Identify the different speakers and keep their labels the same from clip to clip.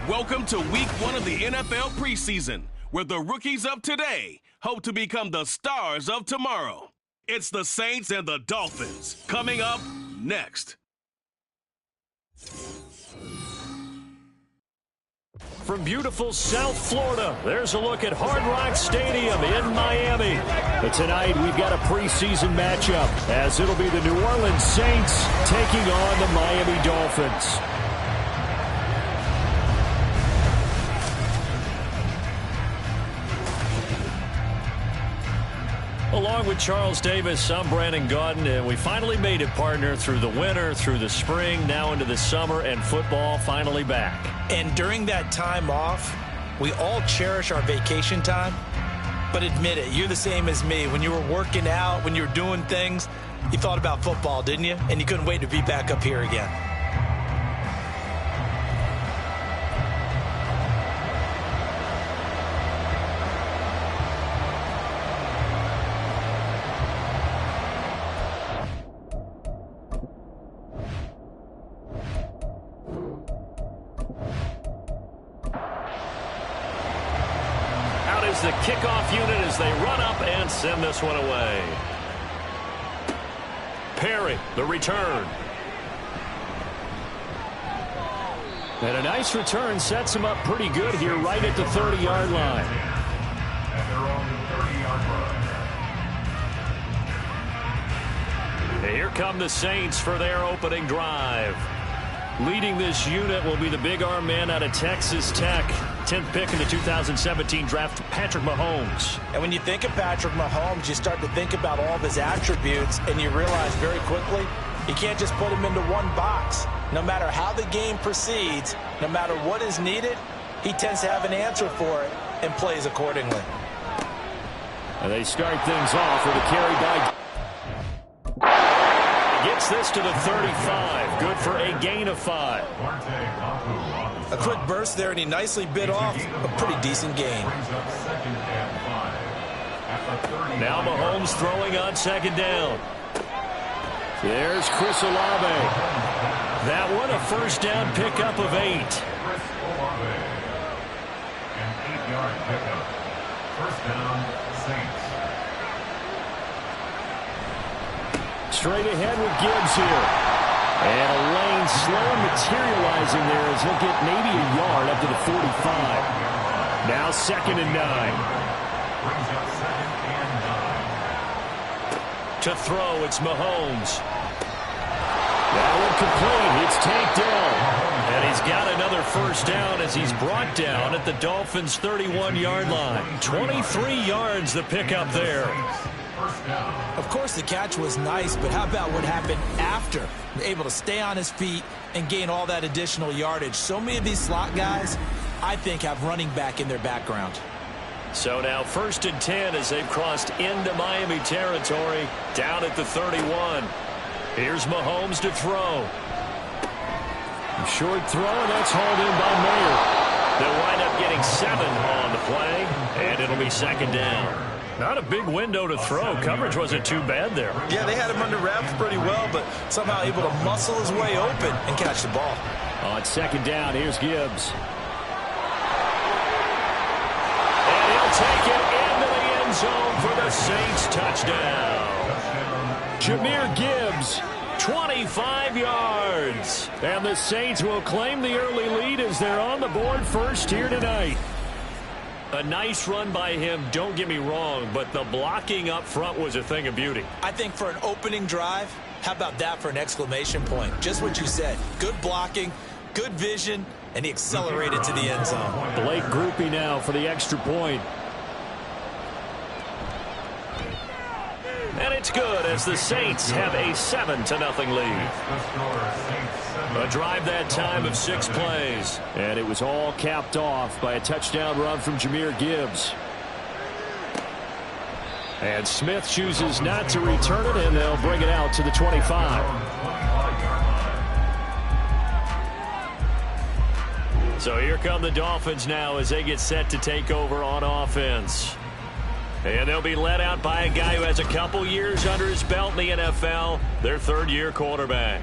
Speaker 1: Welcome to week 1 of the NFL preseason, where the rookies of today hope to become the stars of tomorrow. It's the Saints and the Dolphins coming up next.
Speaker 2: From beautiful South Florida, there's a look at Hard Rock Stadium in Miami. But tonight, we've got a preseason matchup, as it'll be the New Orleans Saints taking on the Miami Dolphins. Along with Charles Davis, I'm Brandon Gaudin, and we finally made it, partner, through the winter, through the spring, now into the summer, and football finally back.
Speaker 3: And during that time off, we all cherish our vacation time. But admit it, you're the same as me. When you were working out, when you were doing things, you thought about football, didn't you? And you couldn't wait to be back up here again.
Speaker 2: The kickoff unit as they run up and send this one away. Perry, the return. And a nice return sets him up pretty good here right at the 30-yard line. Here come the Saints for their opening drive. Leading this unit will be the big arm man out of Texas Tech. 10th pick in the 2017 draft, Patrick Mahomes.
Speaker 3: And when you think of Patrick Mahomes, you start to think about all of his attributes, and you realize very quickly you can't just put him into one box. No matter how the game proceeds, no matter what is needed, he tends to have an answer for it and plays accordingly.
Speaker 2: And they start things off with a carry by... Gets this to the 35. Good for a gain of 5.
Speaker 3: A quick burst there, and he nicely bit off a pretty decent gain.
Speaker 2: Now Mahomes throwing on second down. There's Chris Olave. That one a first down pickup of 8.
Speaker 4: An 8-yard pickup. First down, Saints.
Speaker 2: Straight ahead with Gibbs here. And a lane slow materializing there as he'll get maybe a yard up to the 45. Now 2nd and 9.
Speaker 4: Brings up 2nd and 9.
Speaker 2: To throw, it's Mahomes. That one complete. It's tanked down. And he's got another first down as he's brought down at the Dolphins' 31-yard line. 23 yards the pickup there.
Speaker 3: Of course, the catch was nice, but how about what happened after? Able to stay on his feet and gain all that additional yardage. So many of these slot guys, I think, have running back in their background.
Speaker 2: So now 1st and 10 as they've crossed into Miami territory, down at the 31. Here's Mahomes to throw. Short throw, and that's hauled in by Mayer. They'll wind up getting 7 on the play, and it'll be 2nd down. Not a big window to throw. Coverage wasn't too bad there.
Speaker 3: Yeah, they had him under wraps pretty well, but somehow able to muscle his way open and catch the ball.
Speaker 2: On 2nd down, here's Gibbs. And he'll take it into the end zone for the Saints touchdown. Jahmyr Gibbs, 25 yards. And the Saints will claim the early lead as they're on the board first here tonight. A nice run by him, don't get me wrong, but the blocking up front was a thing of beauty.
Speaker 3: I think for an opening drive, how about that for an exclamation point? Just what you said. Good blocking, good vision, and he accelerated to the end zone.
Speaker 2: Blake Groupie now for the extra point. And it's good as the Saints have a 7-0 lead. A drive that time of 6 plays. And it was all capped off by a touchdown run from Jahmyr Gibbs. And Smith chooses not to return it, and they'll bring it out to the 25. So here come the Dolphins now as they get set to take over on offense. And they'll be led out by a guy who has a couple years under his belt in the NFL, their 3rd-year quarterback.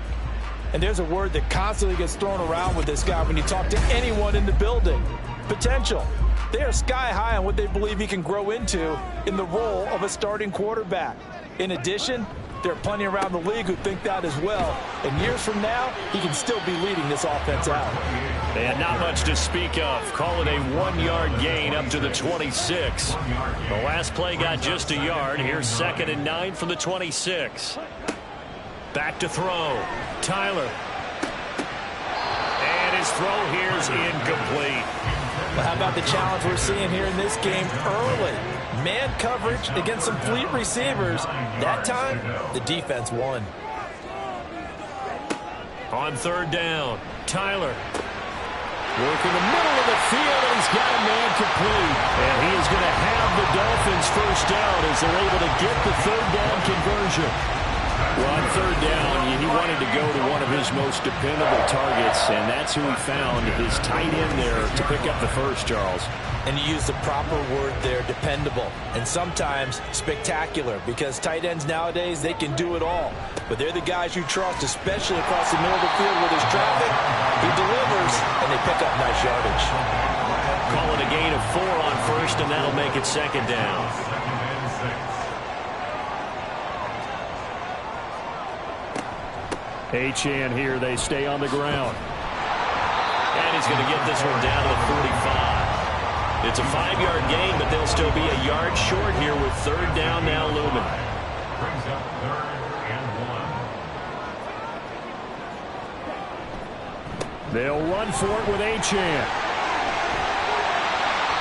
Speaker 3: And there's a word that constantly gets thrown around with this guy when you talk to anyone in the building. Potential. They are sky high on what they believe he can grow into in the role of a starting quarterback. In addition, there are plenty around the league who think that as well. And years from now, he can still be leading this offense out.
Speaker 2: And not much to speak of. Call it a 1-yard gain up to the 26. The last play got just a yard. Here's 2nd and 9 from the 26. Back to throw. Tyler. And his throw here is incomplete.
Speaker 3: Well, how about the challenge we're seeing here in this game early? Man coverage against some fleet receivers. That time, the defense won.
Speaker 2: On 3rd down, Tyler. Working the middle of the field, and he's got a man complete. And he is going to have the Dolphins first down as they're able to get the 3rd down conversion. Well, on 3rd down, he wanted to go to one of his most dependable targets, and that's who he found, his tight end there to pick up the first, Charles.
Speaker 3: And you use the proper word there, dependable. And sometimes spectacular, because tight ends nowadays, they can do it all. But they're the guys you trust, especially across the middle of the field where there's traffic. He delivers, and they pick up nice yardage.
Speaker 2: Call it a gain of 4 on 1st, and that'll make it 2nd down. Achane here, they stay on the ground. And And he's going to get this one down to the 45. It's a 5-yard gain, but they'll still be a yard short here with third down now looming.
Speaker 4: Brings up 3rd and 1.
Speaker 2: They'll run for it with Achane.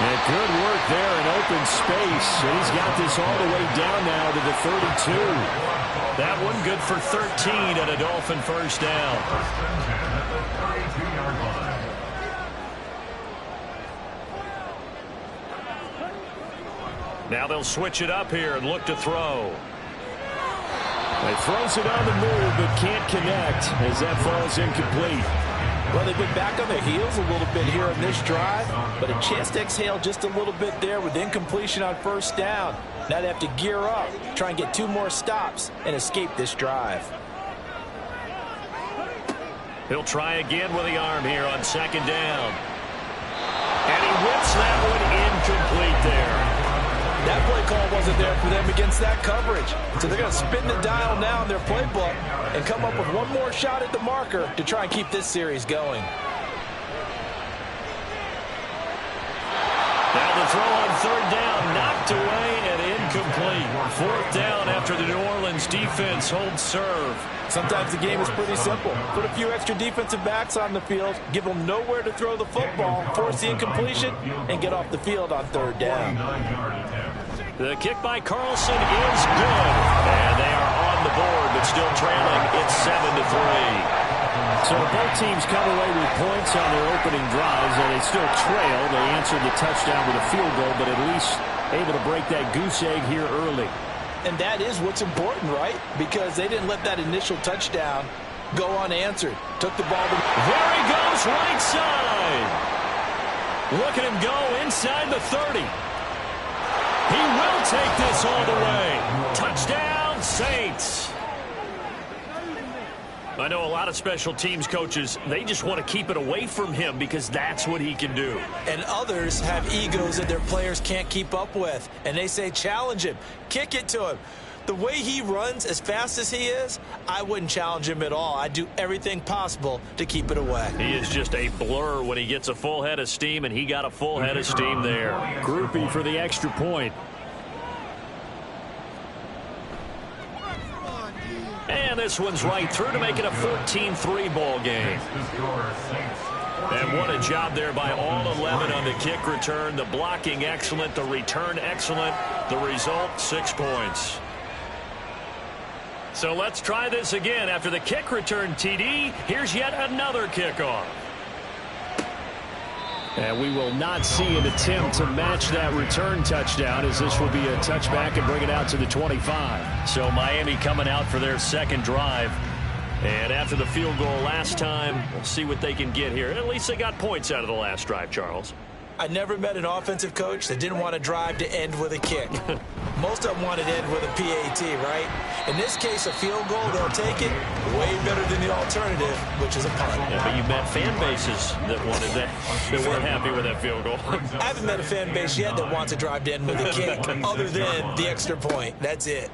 Speaker 2: And good work there in open space. And he's got this all the way down now to the 32. That one good for 13 and a Dolphin first down.
Speaker 4: First and 10 at the 32-yard line.
Speaker 2: Now they'll switch it up here and look to throw. He throws it on the move but can't connect as that falls incomplete.
Speaker 3: Well, they've been back on their heels a little bit here in this drive, but a chance to exhale just a little bit there with incompletion on first down. Now they have to gear up, try and get 2 more stops, and escape this drive.
Speaker 2: He'll try again with the arm here on second down. And he whips that one incomplete there.
Speaker 3: That play call wasn't there for them against that coverage. So they're going to spin the dial now in their playbook and come up with one more shot at the marker to try and keep this series going.
Speaker 2: Now the throw on third down, knocked away and incomplete. Fourth down after the New Orleans defense holds serve.
Speaker 3: Sometimes the game is pretty simple. Put a few extra defensive backs on the field, give them nowhere to throw the football, force the incompletion, and get off the field on third down.
Speaker 2: The kick by Carlson is good. And they are on the board, but still trailing. It's 7-3. So both teams come away with points on their opening drives, and they still trail. They answered the touchdown with a field goal, but at least able to break that goose egg here early.
Speaker 3: And that is what's important, right? Because they didn't let that initial touchdown go unanswered. Took the ball.
Speaker 2: There he goes, right side. Look at him go inside the 30. He will take this all the way. Touchdown, Saints. I know a lot of special teams coaches, they just want to keep it away from him because that's what he can do.
Speaker 3: And others have egos that their players can't keep up with. And they say, challenge him, kick it to him. The way he runs as fast as he is, I wouldn't challenge him at all. I'd do everything possible to keep it away.
Speaker 2: He is just a blur when he gets a full head of steam, and he got a full head of steam there. Groupie for the extra point. And this one's right through to make it a 14-3 ball game. And what a job there by all 11 on the kick return. The blocking excellent, the return excellent. The result, 6 points. So let's try this again. After the kick return TD, here's yet another kickoff. And we will not see an attempt to match that return touchdown, as this will be a touchback and bring it out to the 25. So Miami coming out for their second drive. And after the field goal last time, we'll see what they can get here. At least they got points out of the last drive, Charles.
Speaker 3: I never met an offensive coach that didn't want to drive to end with a kick. Most of them wanted to end with a PAT, right? In this case, a field goal, they'll take it way better than the alternative, which is a punt.
Speaker 2: Yeah, but you met fan bases that wanted that, that weren't happy with that field goal.
Speaker 3: I haven't met a fan base yet that wants to drive to end with a kick, other than the extra point. That's it.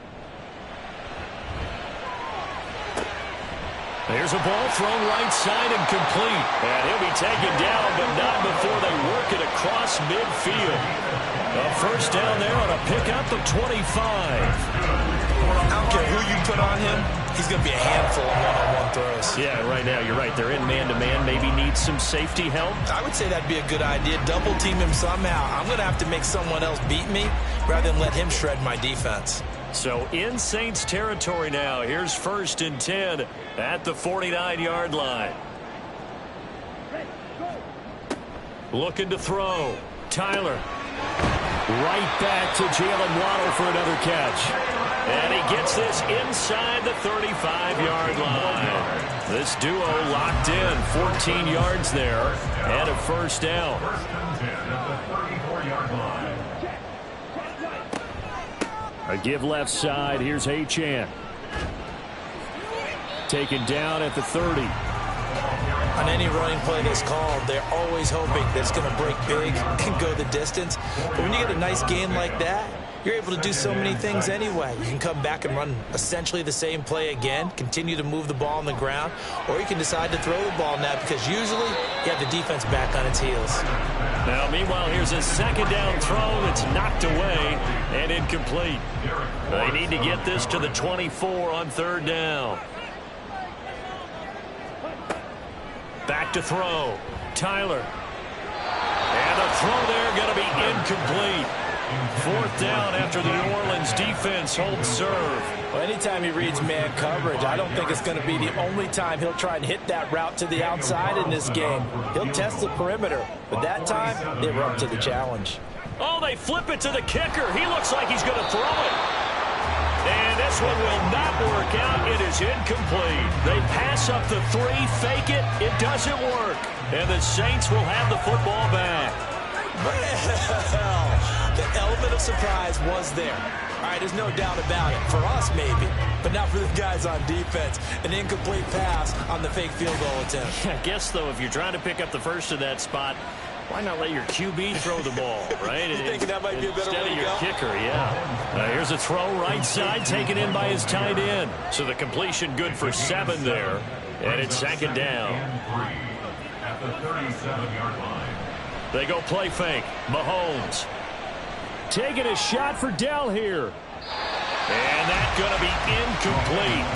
Speaker 2: There's a ball thrown right side and complete. And he'll be taken down, but not before they work it across midfield. A first down there on a pickup of 25.
Speaker 3: I don't care who you put on him, he's going to be a handful of one-on-one throws.
Speaker 2: Yeah, right now, you're right. They're in man-to-man. Maybe needs some safety help.
Speaker 3: I would say that'd be a good idea. Double team him somehow. I'm going to have to make someone else beat me rather than let him shred my defense.
Speaker 2: So in Saints territory now. Here's 1st and 10 at the 49-yard line. Looking to throw. Tyler. Right back to Jalen Waddle for another catch. And he gets this inside the 35-yard line. This duo locked in. 14 yards there and a first down.
Speaker 4: 1st and 10 at the 34-yard line.
Speaker 2: A give left side. Here's Achane. Taken down at the 30.
Speaker 3: On any running play that's called, they're always hoping that it's going to break big and go the distance. But when you get a nice gain like that, you're able to do so many things anyway. You can come back and run essentially the same play again, continue to move the ball on the ground, or you can decide to throw the ball now because usually you have the defense back on its heels.
Speaker 2: Now, meanwhile, here's a second down throw that's knocked away and incomplete. They need to get this to the 24 on third down. Back to throw. Tyler. And the throw there going to be incomplete. Fourth down after the New Orleans defense holds serve.
Speaker 3: Well, anytime he reads man coverage, I don't think it's going to be the only time he'll try and hit that route to the outside in this game. He'll test the perimeter, but that time they were up to the challenge.
Speaker 2: Oh, they flip it to the kicker. He looks like he's going to throw it. And this one will not work out. It is incomplete. They pass up the three, fake it. It doesn't work. And the Saints will have the football back.
Speaker 3: Well, the element of surprise was there. All right, there's no doubt about it. For us, maybe, but not for the guys on defense. An incomplete pass on the fake field goal attempt.
Speaker 2: I guess, though, if you're trying to pick up the first of that spot, why not let your QB throw the ball, right?
Speaker 3: You thinking that might be a better way to go?
Speaker 2: Instead of your kicker, yeah. Here's a throw right side, taken in by his tight end. So the completion good for 7 there, and it's second down.
Speaker 4: At the 37-yard line.
Speaker 2: They go play fake. Mahomes. Taking a shot for Dell here. And that's going to be incomplete.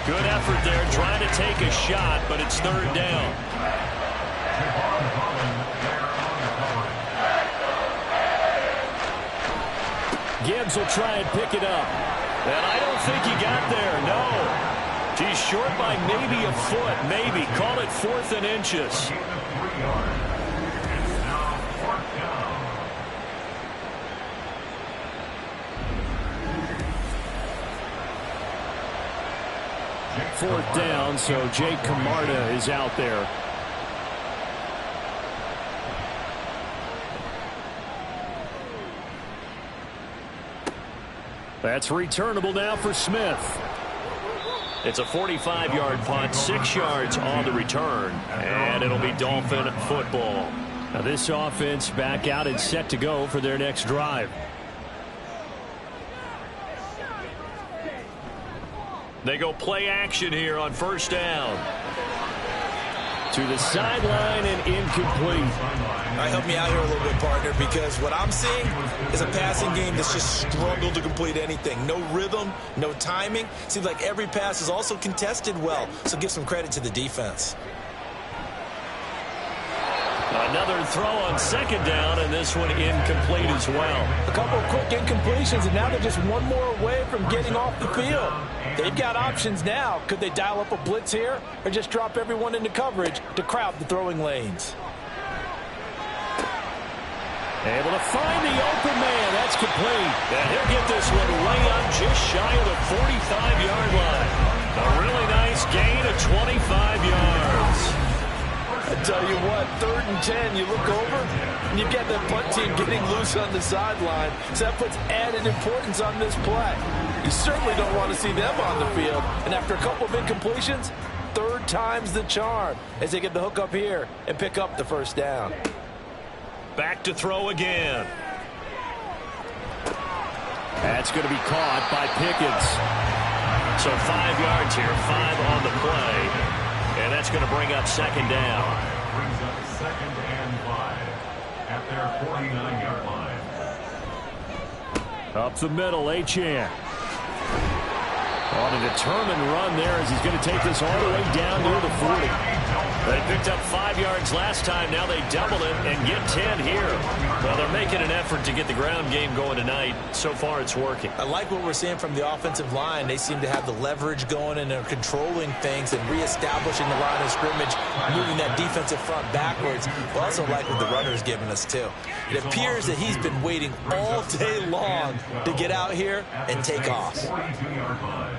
Speaker 2: Good effort there trying to take a shot, but it's third down. Gibbs will try and pick it up. And I don't think he got there, no. He's short by maybe a foot, maybe. Call it 4th and inches. Fourth down, so Jake Camarda is out there. That's returnable now for Smith. It's a 45-yard punt, 6 yards on the return, and it'll be Dolphin football. Now this offense back out and set to go for their next drive. They go play action here on first down. To the sideline and incomplete.
Speaker 3: All right, help me out here a little bit, partner, because what I'm seeing is a passing game that's just struggled to complete anything. No rhythm, no timing. Seems like every pass is also contested well, so give some credit to the defense.
Speaker 2: Another throw on second down, and this one incomplete as well.
Speaker 3: A couple of quick incompletions, and now they're just one more away from getting off the field. They've got options now. Could they dial up a blitz here or just drop everyone into coverage to crowd the throwing lanes?
Speaker 2: Able to find the open man. That's complete. And he'll get this one way up just shy of the 45-yard line. A really nice gain of 25 yards.
Speaker 3: I tell you what, 3rd and 10, you look over, and you've got that punt team getting loose on the sideline. So that puts added importance on this play. You certainly don't want to see them on the field. And after a couple of incompletions, 3rd time's the charm as they get the hook up here and pick up the first down.
Speaker 2: Back to throw again. That's going to be caught by Pickens. So 5 yards here, 5 on the play. And that's going to bring up second down.
Speaker 4: Brings up 2nd and 5 at their 49-yard line.
Speaker 2: Up the middle, Achane. On a determined run there as he's going to take this all the way down near the 40. They picked up 5 yards last time. Now they double it and get 10 here. Well, they're making an effort to get the ground game going tonight. So far, it's working.
Speaker 3: I like what we're seeing from the offensive line. They seem to have the leverage going and they're controlling things and reestablishing the line of scrimmage, moving that defensive front backwards. I also like what the runner's giving us, too. It appears that he's been waiting all day long to get out here and take off.
Speaker 4: 42-yard line.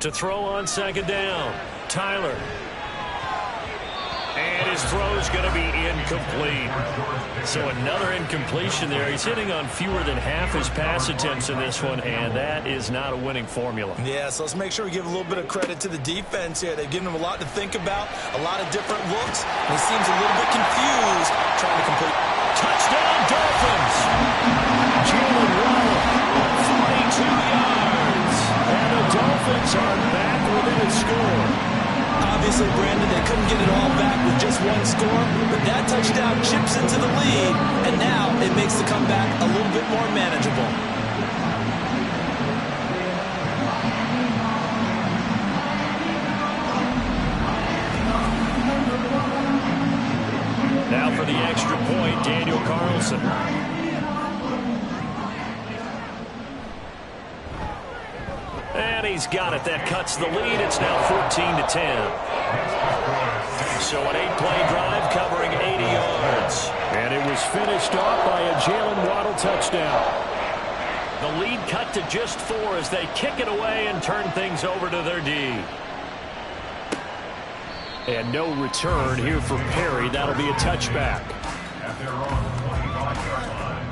Speaker 2: To throw on second down, Tyler. And his throw's going to be incomplete. So another incompletion there. He's hitting on fewer than half his pass attempts in this one, and that is not a winning formula.
Speaker 3: Yeah, so let's make sure we give a little bit of credit to the defense here. They've given him a lot to think about, a lot of different looks, and he seems a little bit confused trying to complete.
Speaker 2: Touchdown, Dolphins! Jalen Waddle, 42 yards. And the Dolphins are back within a score.
Speaker 3: Obviously, Brandon, they couldn't get it all back with just one score, but that touchdown chips into the lead, and now it makes the comeback a little bit more manageable.
Speaker 2: Now for the extra point, Daniel Carlson. And he's got it. That cuts the lead. It's now 14-10. So an 8-play drive covering 80 yards. And it was finished off by a Jalen Waddle touchdown. The lead cut to just 4 as they kick it away and turn things over to their D. And no return here for Perry. That'll be a touchback.
Speaker 4: At their own 25-yard line.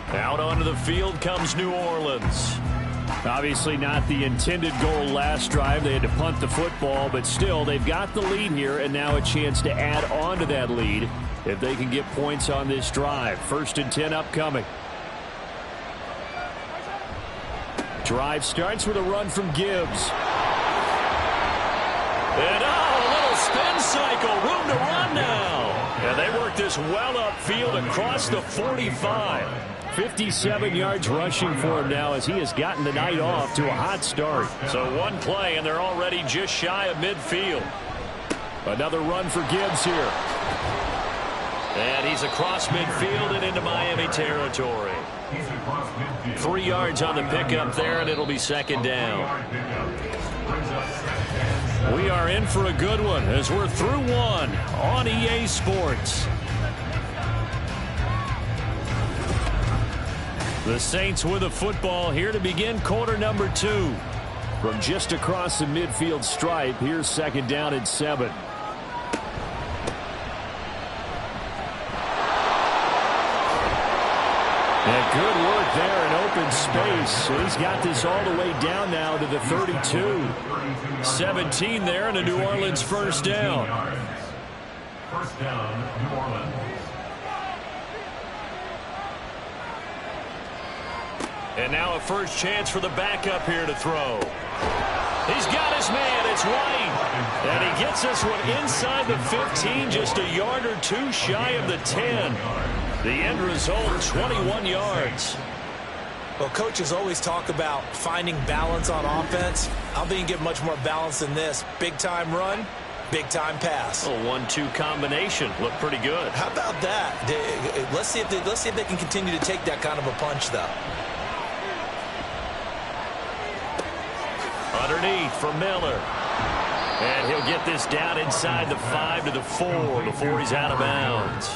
Speaker 2: Out onto the field comes New Orleans. Obviously not the intended goal last drive. They had to punt the football, but still they've got the lead here and now a chance to add on to that lead if they can get points on this drive. 1st and 10 upcoming. Drive starts with a run from Gibbs. And a little spin cycle. Room to run now. And they work this well upfield across the 45. 57 yards rushing for him now as he has gotten the night off to a hot start. So one play and they're already just shy of midfield. Another run for Gibbs here. And he's across midfield and into Miami territory. 3 yards on the pickup there, and it'll be 2nd down. We are in for a good one as we're through one on EA Sports. The Saints with a football here to begin quarter number 2. From just across the midfield stripe, here's 2nd down and 7. And good work there in open space. So he's got this all the way down now to the 32. 17 there and a New Orleans 1st down.
Speaker 4: 1st down, New Orleans.
Speaker 2: And now a first chance for the backup here to throw. He's got his man. It's White. And he gets this one inside the 15, just a yard or 2 shy of the 10. The end result, 21 yards.
Speaker 3: Well, coaches always talk about finding balance on offense. I don't think you get much more balance than this. Big-time run, big-time pass.
Speaker 2: A 1-2 combination. Looked pretty good.
Speaker 3: How about that? Let's see if they can continue to take that kind of a punch, though.
Speaker 2: Underneath for Miller. And he'll get this down inside the 5 to the 4 before he's out of bounds.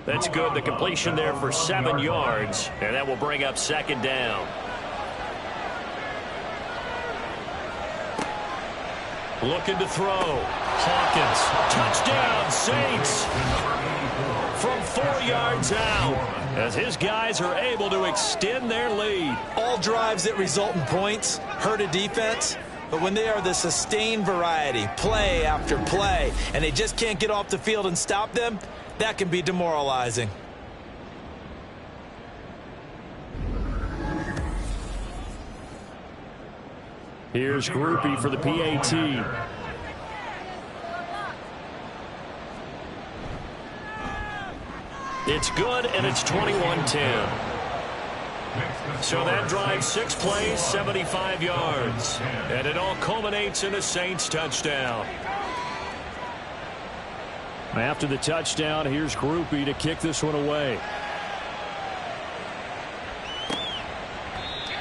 Speaker 2: That's good. The completion there for 7 yards. And that will bring up 2nd down. Looking to throw. Hawkins. Touchdown, Saints. From 4 yards out. As his guys are able to extend their lead.
Speaker 3: All drives that result in points hurt a defense. But when they are the sustained variety, play after play, and they just can't get off the field and stop them, that can be demoralizing.
Speaker 2: Here's Groupie for the PAT. It's good, and it's 21-10. So that drives 6 plays, 75 yards. And it all culminates in a Saints touchdown. After the touchdown, here's Groupie to kick this one away.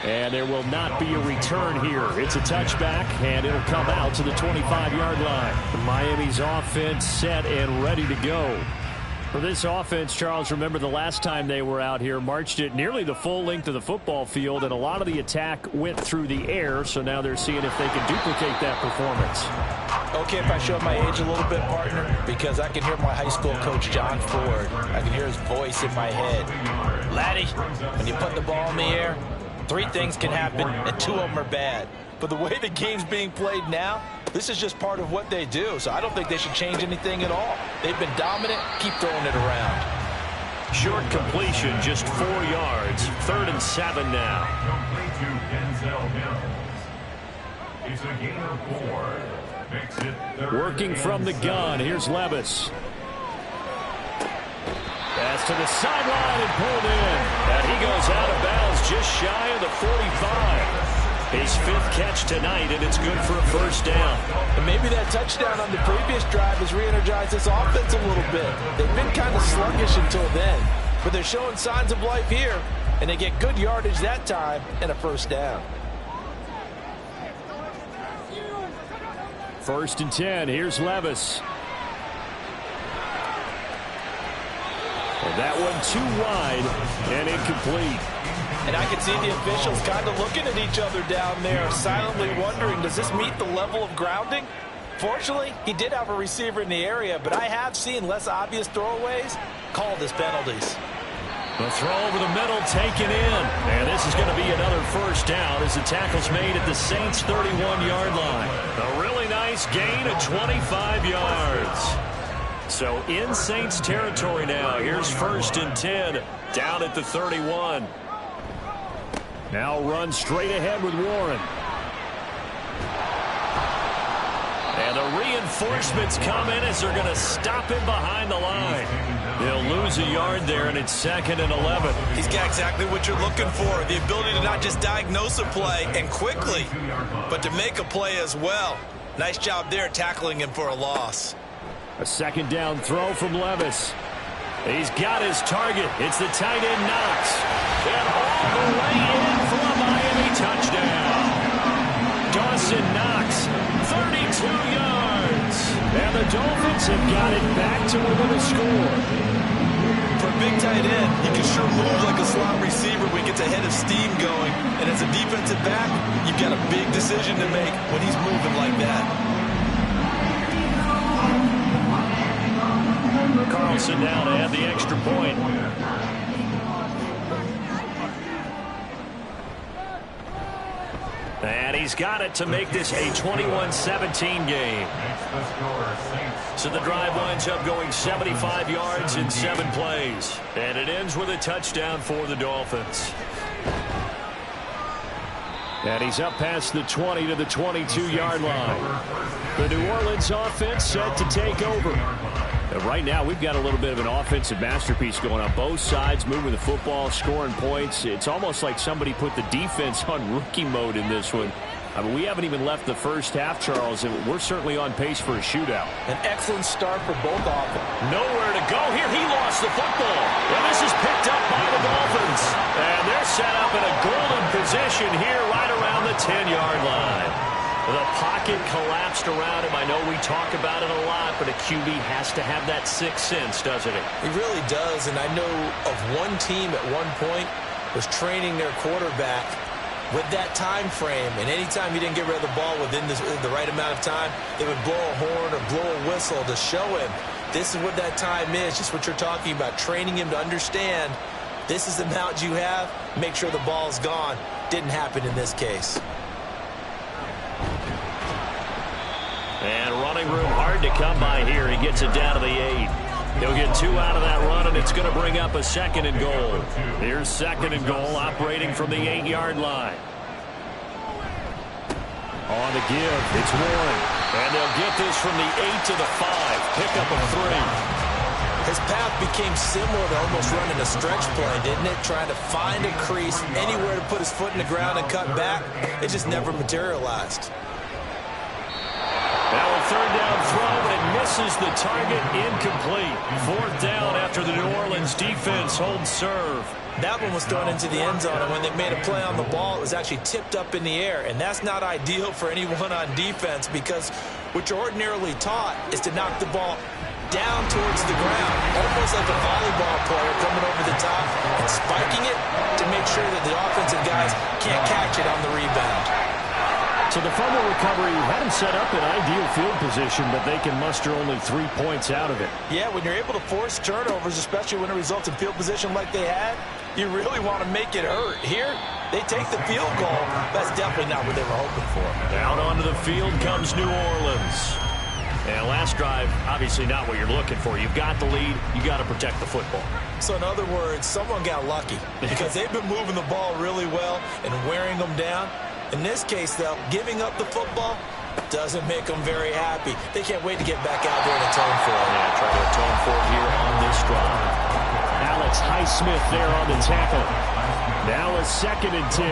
Speaker 2: And there will not be a return here. It's a touchback, and it'll come out to the 25-yard line. Miami's offense set and ready to go. For this offense, Charles, remember the last time they were out here, marched it nearly the full length of the football field, and a lot of the attack went through the air, so now they're seeing if they can duplicate that performance.
Speaker 3: Okay, if I show my age a little bit, partner, because I can hear my high school coach, John Ford. I can hear his voice in my head. Laddie, when you put the ball in the air, 3 things can happen, and 2 of them are bad. But the way the game's being played now, this is just part of what they do. So I don't think they should change anything at all. They've been dominant. Keep throwing it around.
Speaker 2: Short completion, just 4 yards. 3rd and 7 now.
Speaker 4: Complete to Denzel Mills. It's a gain of 4. Makes it 3rd
Speaker 2: Working from the gun, here's Levis. Pass to the sideline and pulled in. And he goes out of bounds just shy of the 45. His 5th catch tonight, and it's good for a 1st down.
Speaker 3: And maybe that touchdown on the previous drive has re-energized this offense a little bit. They've been kind of sluggish until then, but they're showing signs of life here, and they get good yardage that time and a 1st down.
Speaker 2: 1st and 10, here's Levis. And that one too wide and incomplete.
Speaker 3: And I can see the officials kind of looking at each other down there, silently wondering, does this meet the level of grounding? Fortunately, he did have a receiver in the area, but I have seen less obvious throwaways called as penalties.
Speaker 2: The throw over the middle taken in. And this is going to be another 1st down as the tackle's made at the Saints' 31-yard line. A really nice gain of 25 yards. So in Saints territory now. Here's 1st and 10 down at the 31. Now run straight ahead with Warren. And the reinforcements come in as they're going to stop him behind the line. They'll lose a yard there, and it's 2nd and 11.
Speaker 3: He's got exactly what you're looking for, the ability to not just diagnose a play and quickly, but to make a play as well. Nice job there tackling him for a loss.
Speaker 2: A 2nd down throw from Levis. He's got his target. It's the tight end Knox. And all the way in for a Miami touchdown. Dawson Knox, 32 yards. And the Dolphins have got it back to within a score.
Speaker 3: For a big tight end, he can sure move like a slot receiver when he gets a head of steam going. And as a defensive back, you've got a big decision to make when he's moving like that.
Speaker 2: Carlson down to add the extra point. And he's got it to make this a 21-17 game. So the drive winds up going 75 yards in 7 plays. And it ends with a touchdown for the Dolphins. And he's up past the 20 to the 22-yard line. The New Orleans offense set to take over. Right now, we've got a little bit of an offensive masterpiece going on both sides, moving the football, scoring points. It's almost like somebody put the defense on rookie mode in this one. I mean, we haven't even left the first half, Charles, and we're certainly on pace for a shootout.
Speaker 3: An excellent start for both offenses.
Speaker 2: Nowhere to go here. He lost the football. And this is picked up by the Dolphins. And they're set up in a golden position here right around the 10-yard line. The pocket collapsed around him. I know we talk about it a lot, but a QB has to have that 6th sense, doesn't it?
Speaker 3: He really does, and I know of one team at one point was training their quarterback with that time frame, and anytime he didn't get rid of the ball within the right amount of time, they would blow a horn or blow a whistle to show him this is what that time is, just what you're talking about, training him to understand this is the amount you have, make sure the ball's gone. Didn't happen in this case.
Speaker 2: And running room hard to come by here. He gets it down to the 8. He'll get 2 out of that run, and it's going to bring up a 2nd and goal. Here's 2nd and goal, operating from the 8-yard line. On the give, it's Warren. And they'll get this from the 8 to the 5. Pick up a 3.
Speaker 3: His path became similar to almost running a stretch play, didn't it? Trying to find a crease, anywhere to put his foot in the ground and cut back. It just never materialized.
Speaker 2: Now a 3rd down throw, but it misses the target, incomplete. 4th down after the New Orleans defense holds serve.
Speaker 3: That one was thrown into the end zone, and when they made a play on the ball, it was actually tipped up in the air, and that's not ideal for anyone on defense because what you're ordinarily taught is to knock the ball down towards the ground, almost like a volleyball player coming over the top and spiking it to make sure that the offensive guys can't catch it on the rebound.
Speaker 2: So the fumble recovery had him set up in ideal field position, but they can muster only 3 points out of it.
Speaker 3: Yeah, when you're able to force turnovers, especially when it results in field position like they had, you really want to make it hurt. Here, they take the field goal. That's definitely not what they were hoping for.
Speaker 2: Out onto the field comes New Orleans. And last drive, obviously not what you're looking for. You've got the lead. You got to protect the football.
Speaker 3: So in other words, someone got lucky because they've been moving the ball really well and wearing them down. In this case, though, giving up the football doesn't make them very happy. They can't wait to get back out there and atone for it.
Speaker 2: Yeah, try to atone for it here on this drive. Alex Highsmith there on the tackle. Now a 2nd and 10.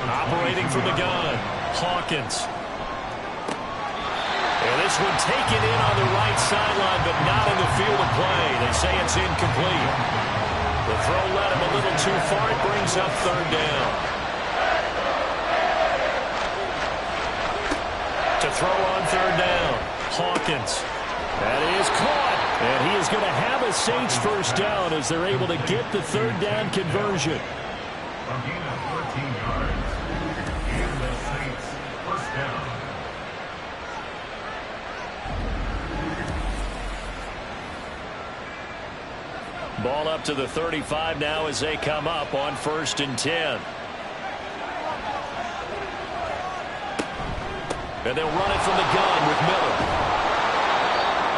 Speaker 2: Operating from the gun, Hawkins. And this one taken in on the right sideline, but not in the field of play. They say it's incomplete. The throw led him a little too far. It brings up 3rd down. To throw on 3rd down, Hawkins. That is caught. And he is going to have a Saints 1st down as they're able to get the 3rd down conversion.
Speaker 4: A gain of 14 yards. And the Saints 1st down.
Speaker 2: Ball up to the 35 now as they come up on 1st and 10. And they'll run it from the gun with Miller.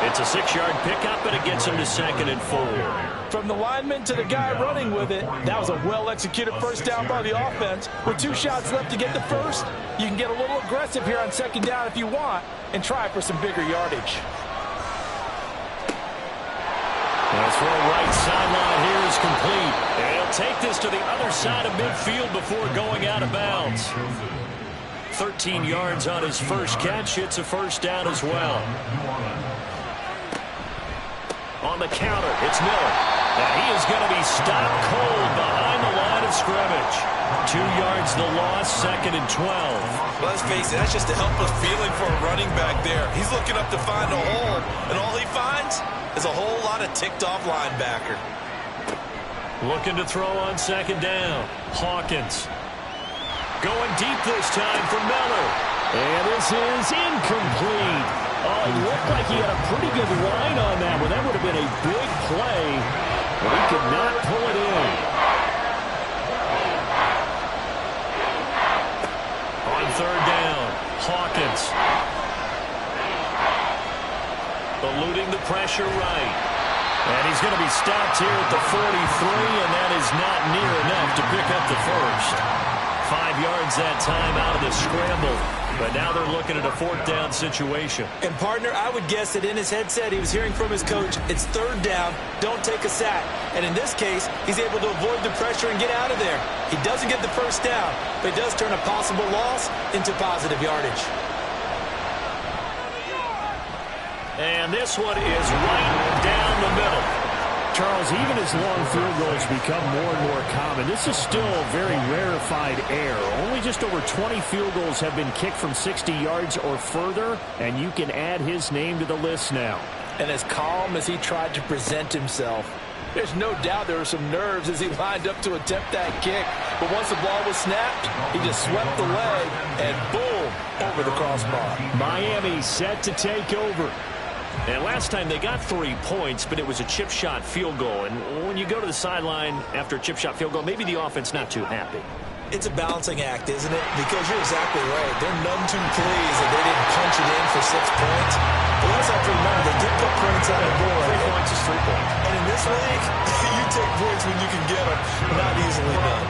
Speaker 2: It's a 6-yard pickup, and it gets him to 2nd and 4.
Speaker 3: From the lineman to the guy running with it, that was a well-executed 1st down by the offense. With 2 shots left to get the 1st, you can get a little aggressive here on 2nd down if you want and try for some bigger yardage.
Speaker 2: The throw right sideline here is complete. And he'll take this to the other side of midfield before going out of bounds. 13 yards on his first catch. It's a 1st down as well. On the counter, it's Miller. And he is going to be stopped cold behind the line of scrimmage. 2 yards the loss, 2nd and 12.
Speaker 3: Well, let's face it, that's just a helpless feeling for a running back there. He's looking up to find a hole, and all he finds is a whole lot of ticked-off linebacker.
Speaker 2: Looking to throw on 2nd down. Hawkins. Going deep this time for Miller. And this is incomplete. Oh, it looked like he had a pretty good line on that one. That would have been a big play, but he could not pull it in. On 3rd down, Hawkins. Eluding the pressure right. And he's going to be stopped here at the 43, and that is not near enough to pick up the 1st. 5 yards that time out of the scramble. But now they're looking at a 4th down situation.
Speaker 3: And, partner, I would guess that in his headset he was hearing from his coach, it's 3rd down, don't take a sack. And in this case, he's able to avoid the pressure and get out of there. He doesn't get the 1st down, but he does turn a possible loss into positive yardage.
Speaker 2: And this one is right down the middle. Charles, even as long field goals become more and more common, this is still a very rarefied air. Only just over 20 field goals have been kicked from 60 yards or further, and you can add his name to the list now.
Speaker 3: And as calm as he tried to present himself, there's no doubt there were some nerves as he lined up to attempt that kick. But once the ball was snapped, he just swept the leg and boom, over the crossbar.
Speaker 2: Miami set to take over. And last time they got 3 points, but it was a chip shot field goal. And when you go to the sideline after a chip shot field goal, maybe the offense not too happy.
Speaker 3: It's a balancing act, isn't it? Because you're exactly right. They're none too pleased that they didn't punch it in for 6 points. But let's have to remember, they did put points on the board.
Speaker 2: 3 points is 3 points.
Speaker 3: And in this league, you take points when you can get them. Not easily done.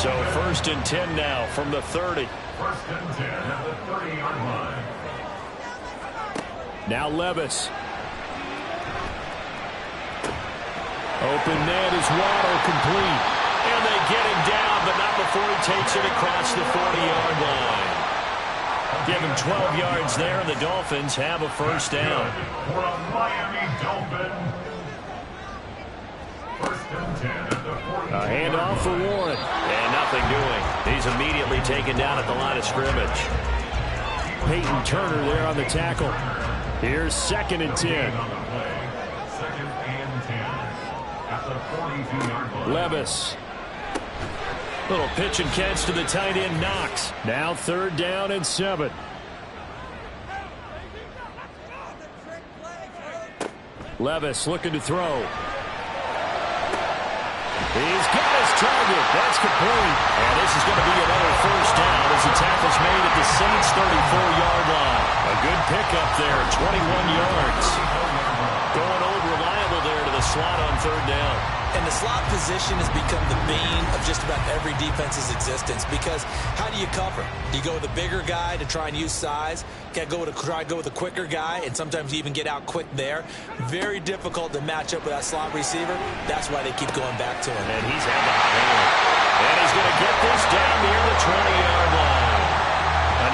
Speaker 2: So 1st and 10 now from the 30.
Speaker 4: 1st and 10 at the 30-yard line.
Speaker 2: Now Levis. Open net is Waddle complete. And they get him down, but not before he takes it across the 40-yard line. Give him 12 yards there, and the Dolphins have a 1st down.
Speaker 4: For a Miami Dolphin. 1st and 10 at the 40.
Speaker 2: A handoff for Warren. And nothing doing. He's immediately taken down at the line of scrimmage. Peyton Turner there on the tackle. Here's 2nd and 10.
Speaker 4: Second and 10 at the 42-yard line.
Speaker 2: Levis. Little pitch and catch to the tight end, Knox. Now 3rd down and 7. Levis looking to throw. He's got his target. That's complete. And this is going to be another 1st down as the tackle's made at the Saints' 34-yard line. A good pickup there, 21 yards. Going old reliable there to the slot on 3rd down.
Speaker 3: And the slot position has become the bane of just about every defense's existence, because how do you cover? Do you go with a bigger guy to try and use size? Try to go with a quicker guy, and sometimes you even get out quick there. Very difficult to match up with that slot receiver. That's why they keep going back to him.
Speaker 2: And he's had the hot hand. And he's going to get this down near the 20-yard line.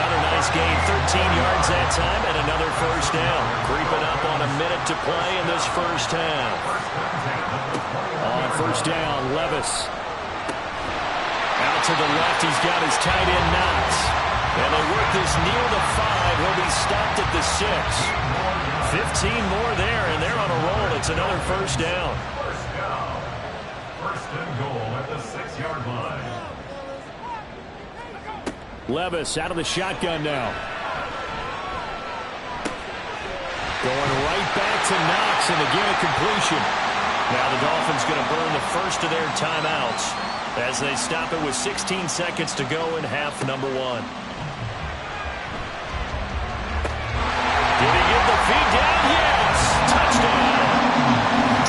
Speaker 2: Another nice gain, 13 yards that time, and another 1st down. Creeping up on a minute to play in this 1st half. On 1st down, Levis. Out to the left, he's got his tight end, Knox. And they work this near the 5. He'll be stopped at the 6. 15 more there, and they're on a roll. It's another 1st down.
Speaker 4: First down. 1st and goal at the 6-yard line.
Speaker 2: Levis out of the shotgun now. Going right back to Knox, and again a completion. Now the Dolphins going to burn the first of their timeouts as they stop it with 16 seconds to go in half number 1. Did he get the feed down? Yes! Touchdown!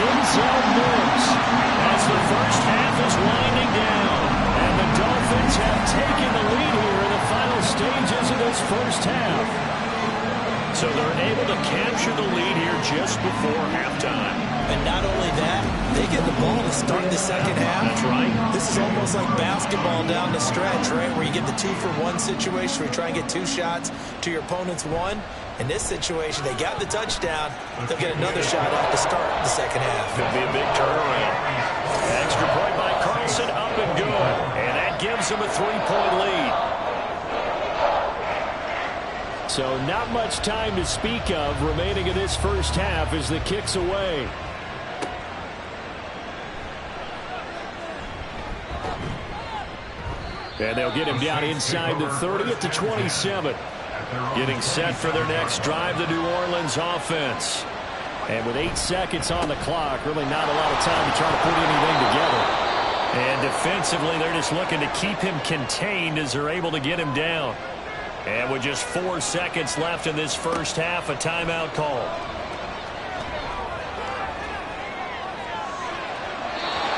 Speaker 2: Denzel Mims as the first half is winding down. And the Dolphins have taken the lead here in the final stages of this 1st half. So they're able to capture the lead here just before halftime.
Speaker 3: And not only that, they get the ball to start the 2nd half.
Speaker 2: That's right.
Speaker 3: This is almost like basketball down the stretch, right, where you get the 2-for-1 situation where you try and get 2 shots to your opponent's 1. In this situation, they got the touchdown. They'll get another shot off to start the 2nd half.
Speaker 2: Could be a big turnaround. Extra point by Carlson, up and good. And that gives them a 3-point lead. So not much time to speak of remaining in this 1st half as the kick's away. And they'll get him down inside the 30 at the 27. Getting set for their next drive, the New Orleans offense. And with 8 seconds on the clock, really not a lot of time to try to put anything together. And defensively, they're just looking to keep him contained as they're able to get him down. And with just 4 seconds left in this 1st half, a timeout call.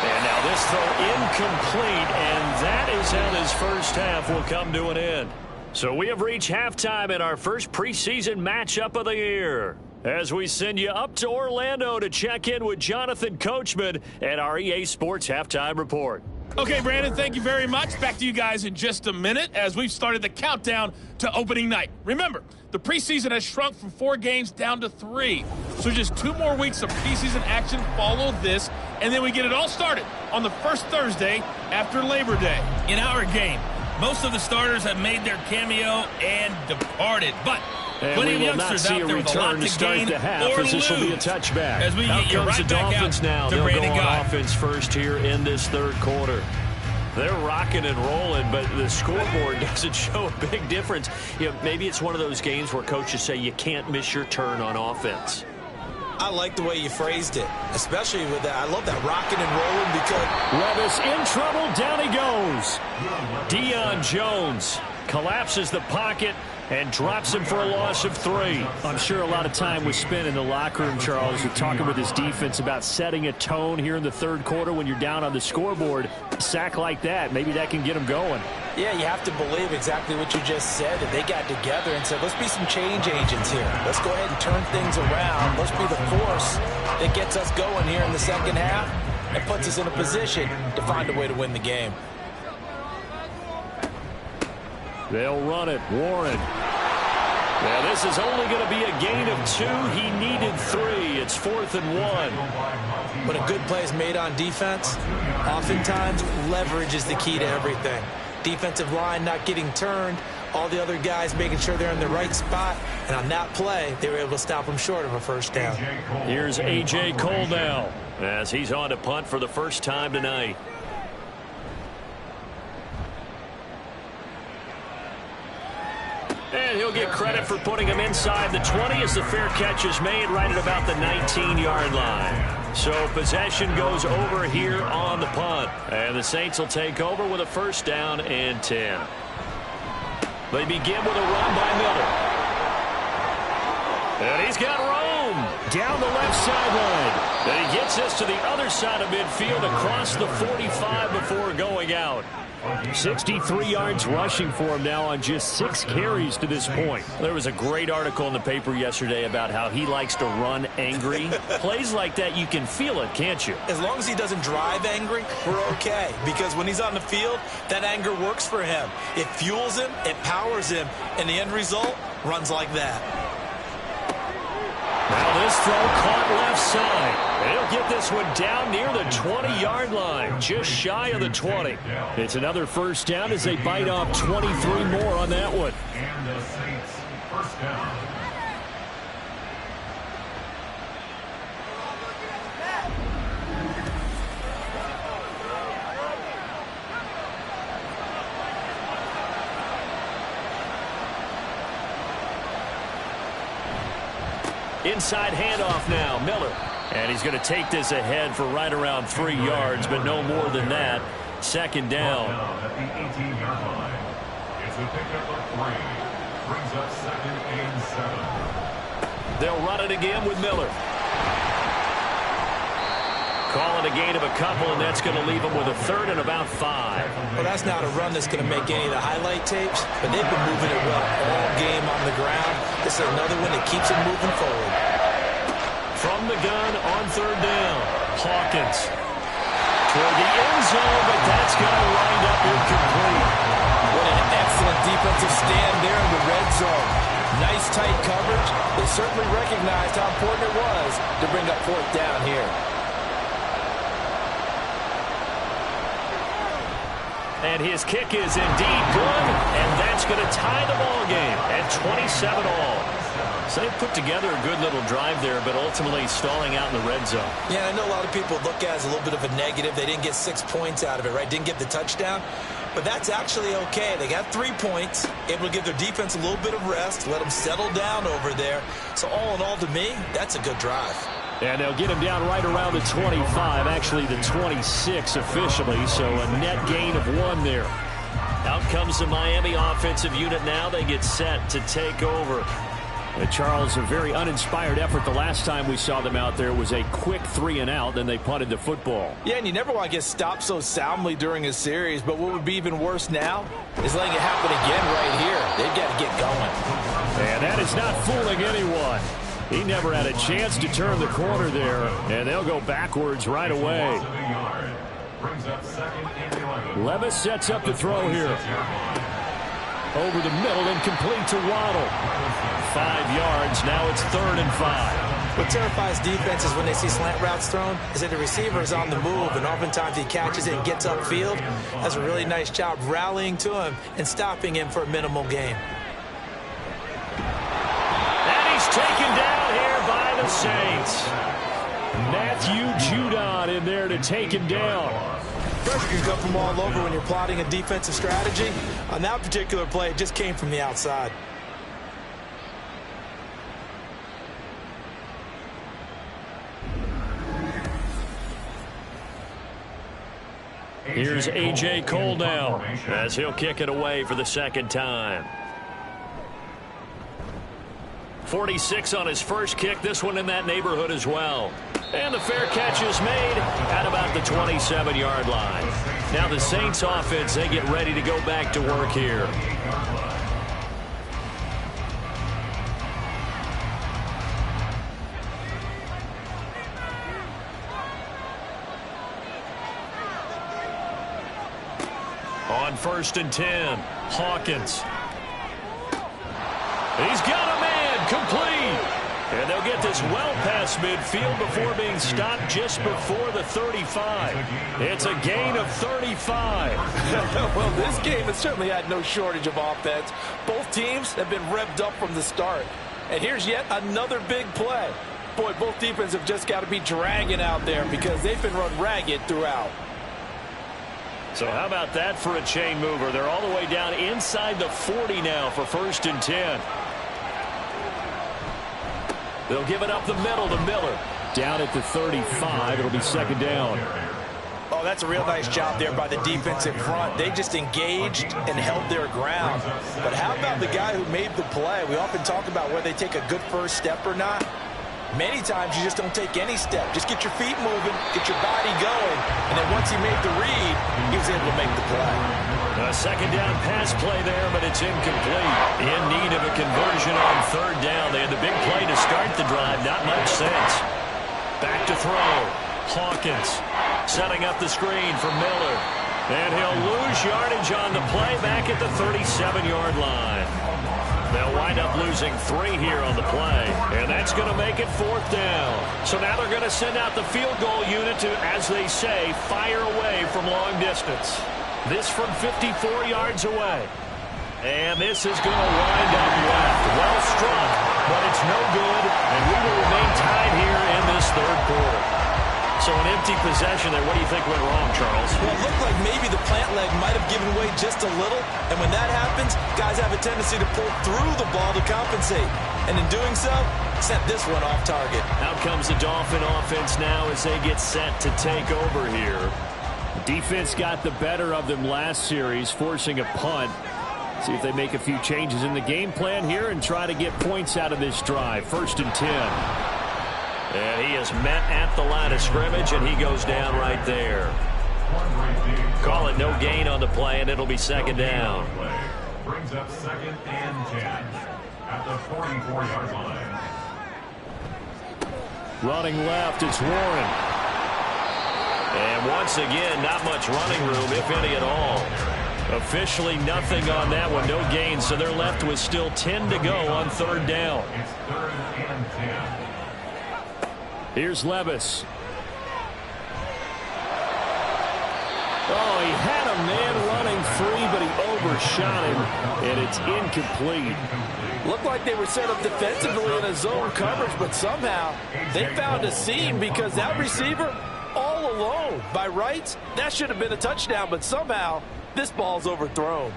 Speaker 2: And now this throw incomplete, and that is how this 1st half will come to an end. So we have reached halftime in our first preseason matchup of the year, as we send you up to Orlando to check in with Jonathan Coachman and our EA Sports Halftime Report.
Speaker 5: Okay, Brandon, thank you very much. Back to you guys in just a minute as we've started the countdown to opening night. Remember, the preseason has shrunk from 4 games down to 3. So just 2 more weeks of preseason action follow this, and then we get it all started on the first Thursday after Labor Day.
Speaker 6: In our game, most of the starters have made their cameo and departed, but
Speaker 2: and
Speaker 6: plenty
Speaker 2: we
Speaker 6: of
Speaker 2: will not
Speaker 6: youngsters
Speaker 2: see
Speaker 6: out
Speaker 2: a
Speaker 6: there with a lot
Speaker 2: return to
Speaker 6: to
Speaker 2: start
Speaker 6: gain
Speaker 2: the half,
Speaker 6: or
Speaker 2: as this will be a
Speaker 6: lose.
Speaker 2: touchback.
Speaker 6: As we
Speaker 2: Out
Speaker 6: get you
Speaker 2: comes
Speaker 6: right
Speaker 2: the
Speaker 6: back
Speaker 2: Dolphins
Speaker 6: out
Speaker 2: now.
Speaker 6: to
Speaker 2: They'll go
Speaker 6: Brandon
Speaker 2: on
Speaker 6: Guy.
Speaker 2: offense first here in this 3rd quarter. They're rocking and rolling, but the scoreboard doesn't show a big difference. You know, maybe it's one of those games where coaches say you can't miss your turn on offense.
Speaker 3: I like the way you phrased it, especially with that. I love that rocking and rolling because
Speaker 2: Levis in trouble. Down he goes. Deion Jones collapses the pocket and drops him for a loss of 3. I'm sure a lot of time was spent in the locker room, Charles, with talking with his defense about setting a tone here in the 3rd quarter when you're down on the scoreboard. A sack like that, maybe that can get them going.
Speaker 3: yeah, you have to believe exactly what you just said, that they got together and said, let's be some change agents here. Let's go ahead and turn things around. Let's be the force that gets us going here in the 2nd half and puts us in a position to find a way to win the game.
Speaker 2: They'll run it. Warren. Now this is only going to be a gain of 2. He needed 3. It's 4th and 1.
Speaker 3: When a good play is made on defense, oftentimes leverage is the key to everything. Defensive line not getting turned all the other guys making sure they're in the right spot. And on that play, they were able to stop him short of a first down.
Speaker 2: Here's A.J. Cole now as he's on to punt for the first time tonight. And he'll get credit for putting him inside the 20 as the fair catch is made right at about the 19-yard line. So possession goes over here on the punt. And the Saints will take over with a first down and 10. They begin with a run by Miller. And he's got room down the left sideline. And he gets this to the other side of midfield across the 45 before going out. 63 yards rushing for him now on just 6 carries to this point. There was a great article in the paper yesterday about how he likes to run angry. Plays like that, you can feel it, can't you?
Speaker 3: As long as he doesn't drive angry, we're okay. Because when he's on the field, that anger works for him. It fuels him, it powers him, and the end result runs like that.
Speaker 2: Now this throw caught left side. He'll get this one down near the 20-yard line, just shy of the 20. It's another first down as they bite off 23 more on that one.
Speaker 4: And the Saints first down.
Speaker 2: Inside handoff now, Miller. And he's going to take this ahead for right around 3 yards, but no more than that. Second down.
Speaker 4: At the 18-yard line. It's a pickup of 3. Brings up 2nd and 7.
Speaker 2: They'll run it again with Miller. Call it a gain of a couple, and that's going to leave them with a 3rd and about 5.
Speaker 3: Well, that's not a run that's going to make any of the highlight tapes, but they've been moving it well all game on the ground. This is another one that keeps them moving forward.
Speaker 2: From the gun on 3rd down, Hawkins. Toward the end zone, but that's going to wind up incomplete.
Speaker 3: What an excellent defensive stand there in the red zone. Nice tight coverage. They certainly recognized how important it was to bring up 4th down here.
Speaker 2: And his kick is indeed good, and that's going to tie the ball game at 27 all. So they put together a good little drive there, but ultimately stalling out in the red zone.
Speaker 3: Yeah, I know a lot of people look at it as a little bit of a negative. They didn't get 6 points out of it, right? Didn't get the touchdown. But that's actually okay. They got 3 points, able to give their defense a little bit of rest, let them settle down over there. So all in all, to me, that's a good drive.
Speaker 2: And they'll get him down right around the 25, actually the 26 officially, so a net gain of 1 there. Out comes the Miami offensive unit now. They get set to take over. And Charles, a very uninspired effort the last time we saw them out there was a quick 3 and out, then they punted the football.
Speaker 3: Yeah, and you never want to get stopped so soundly during a series, but what would be even worse now is letting it happen again right here. They've got to get going.
Speaker 2: And that is not fooling anyone. He never had a chance to turn the corner there, and they'll go backwards right away. Levis sets up to throw here. Over the middle and complete to Waddle. 5 yards, now it's 3rd and 5.
Speaker 3: What terrifies defenses when they see slant routes thrown is that the receiver is on the move, and oftentimes he catches it and gets upfield. Does a really nice job rallying to him and stopping him for a minimal gain.
Speaker 2: And he's taken down here by the Saints. Matthew Judon in there to take him down.
Speaker 3: Pressure can come from all over when you're plotting a defensive strategy. On that particular play, it just came from the outside.
Speaker 2: Here's A.J. Cole now as he'll kick it away for the 2nd time. 46 on his first kick, this one in that neighborhood as well. And the fair catch is made at about the 27-yard line. Now the Saints offense, they get ready to go back to work here. On 1st and 10, Hawkins. He's got a man complete. And they'll get this well past midfield before being stopped just before the 35. It's a gain of 35.
Speaker 3: Well, this game has certainly had no shortage of offense. Both teams have been revved up from the start. And here's yet another big play. Boy, both defenses have just got to be dragging out there because they've been run ragged throughout.
Speaker 2: So how about that for a chain mover? They're all the way down inside the 40 now for 1st and 10. They'll give it up the middle to Miller. Down at the 35, it'll be 2nd down.
Speaker 3: Oh, that's a real nice job there by the defense in front. They just engaged and held their ground. But how about the guy who made the play? We often talk about whether they take a good first step or not. Many times you just don't take any step. Just get your feet moving, get your body going, and then once he made the read, he was able to make the play.
Speaker 2: A 2nd down pass play there, but it's incomplete. In need of a conversion on 3rd down. They had the big play to start the drive. Not much sense. Back to throw. Hawkins setting up the screen for Miller. And he'll lose yardage on the play back at the 37-yard line. They'll wind up losing 3 here on the play, and that's going to make it 4th down. So now they're going to send out the field goal unit to, as they say, fire away from long distance. This from 54 yards away. And this is going to wind up left. Well struck, but it's no good, and we will remain tied here in this 3rd quarter. So an empty possession there. What do you think went wrong, Charles?
Speaker 3: Well, it looked like maybe the plant leg might have given way just a little. And when that happens, guys have a tendency to pull through the ball to compensate. And in doing so, sent this one off target.
Speaker 2: Out comes the Dolphin offense now as they get set to take over here. Defense got the better of them last series, forcing a punt. See if they make a few changes in the game plan here and try to get points out of this drive. 1st and 10. And he is met at the line of scrimmage, and he goes down right there. Call it no gain on the play, and it'll be 2nd down.
Speaker 4: Brings up 2nd and 10 at the 44-yard line.
Speaker 2: Running left, it's Warren. And once again, not much running room, if any at all. Officially nothing on that one, no gain, so they're left with still 10 to go on 3rd down.
Speaker 4: It's 3rd and 10.
Speaker 2: Here's Levis. Oh, he had a man running free, but he overshot him, and it's incomplete.
Speaker 3: Looked like they were set up defensively in a zone coverage, but somehow they found a seam because that receiver all alone. By rights, that should have been a touchdown, but somehow this ball's overthrown.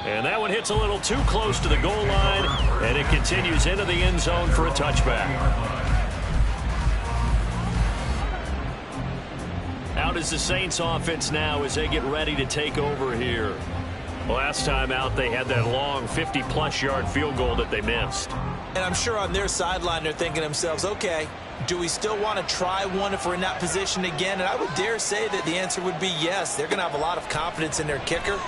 Speaker 2: And that one hits a little too close to the goal line, and it continues into the end zone for a touchback. Out is the Saints offense now as they get ready to take over here. Last time out, they had that long 50-plus yard field goal that they missed.
Speaker 3: And I'm sure on their sideline they're thinking to themselves, okay, do we still want to try one if we're in that position again? And I would dare say that the answer would be yes. They're going to have a lot of confidence in their kicker.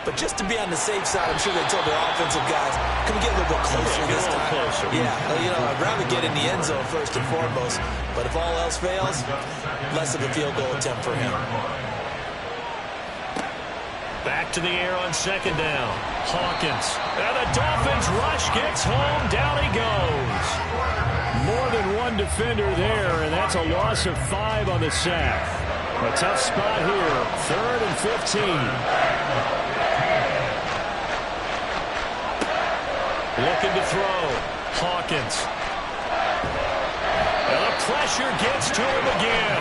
Speaker 3: But just to be on the safe side, I'm sure they told their offensive guys, can we get a little bit closer this time?
Speaker 2: Closer.
Speaker 3: Yeah, you know, I'd rather get in the end zone first and foremost. But if all else fails, less of a field goal attempt for him.
Speaker 2: Back to the air on 2nd down. Hawkins. And the Dolphins rush gets home. Down he goes. More than one defender there, and that's a loss of 5 on the sack. A tough spot here. 3rd and 15. Looking to throw. Hawkins. And the pressure gets to him again.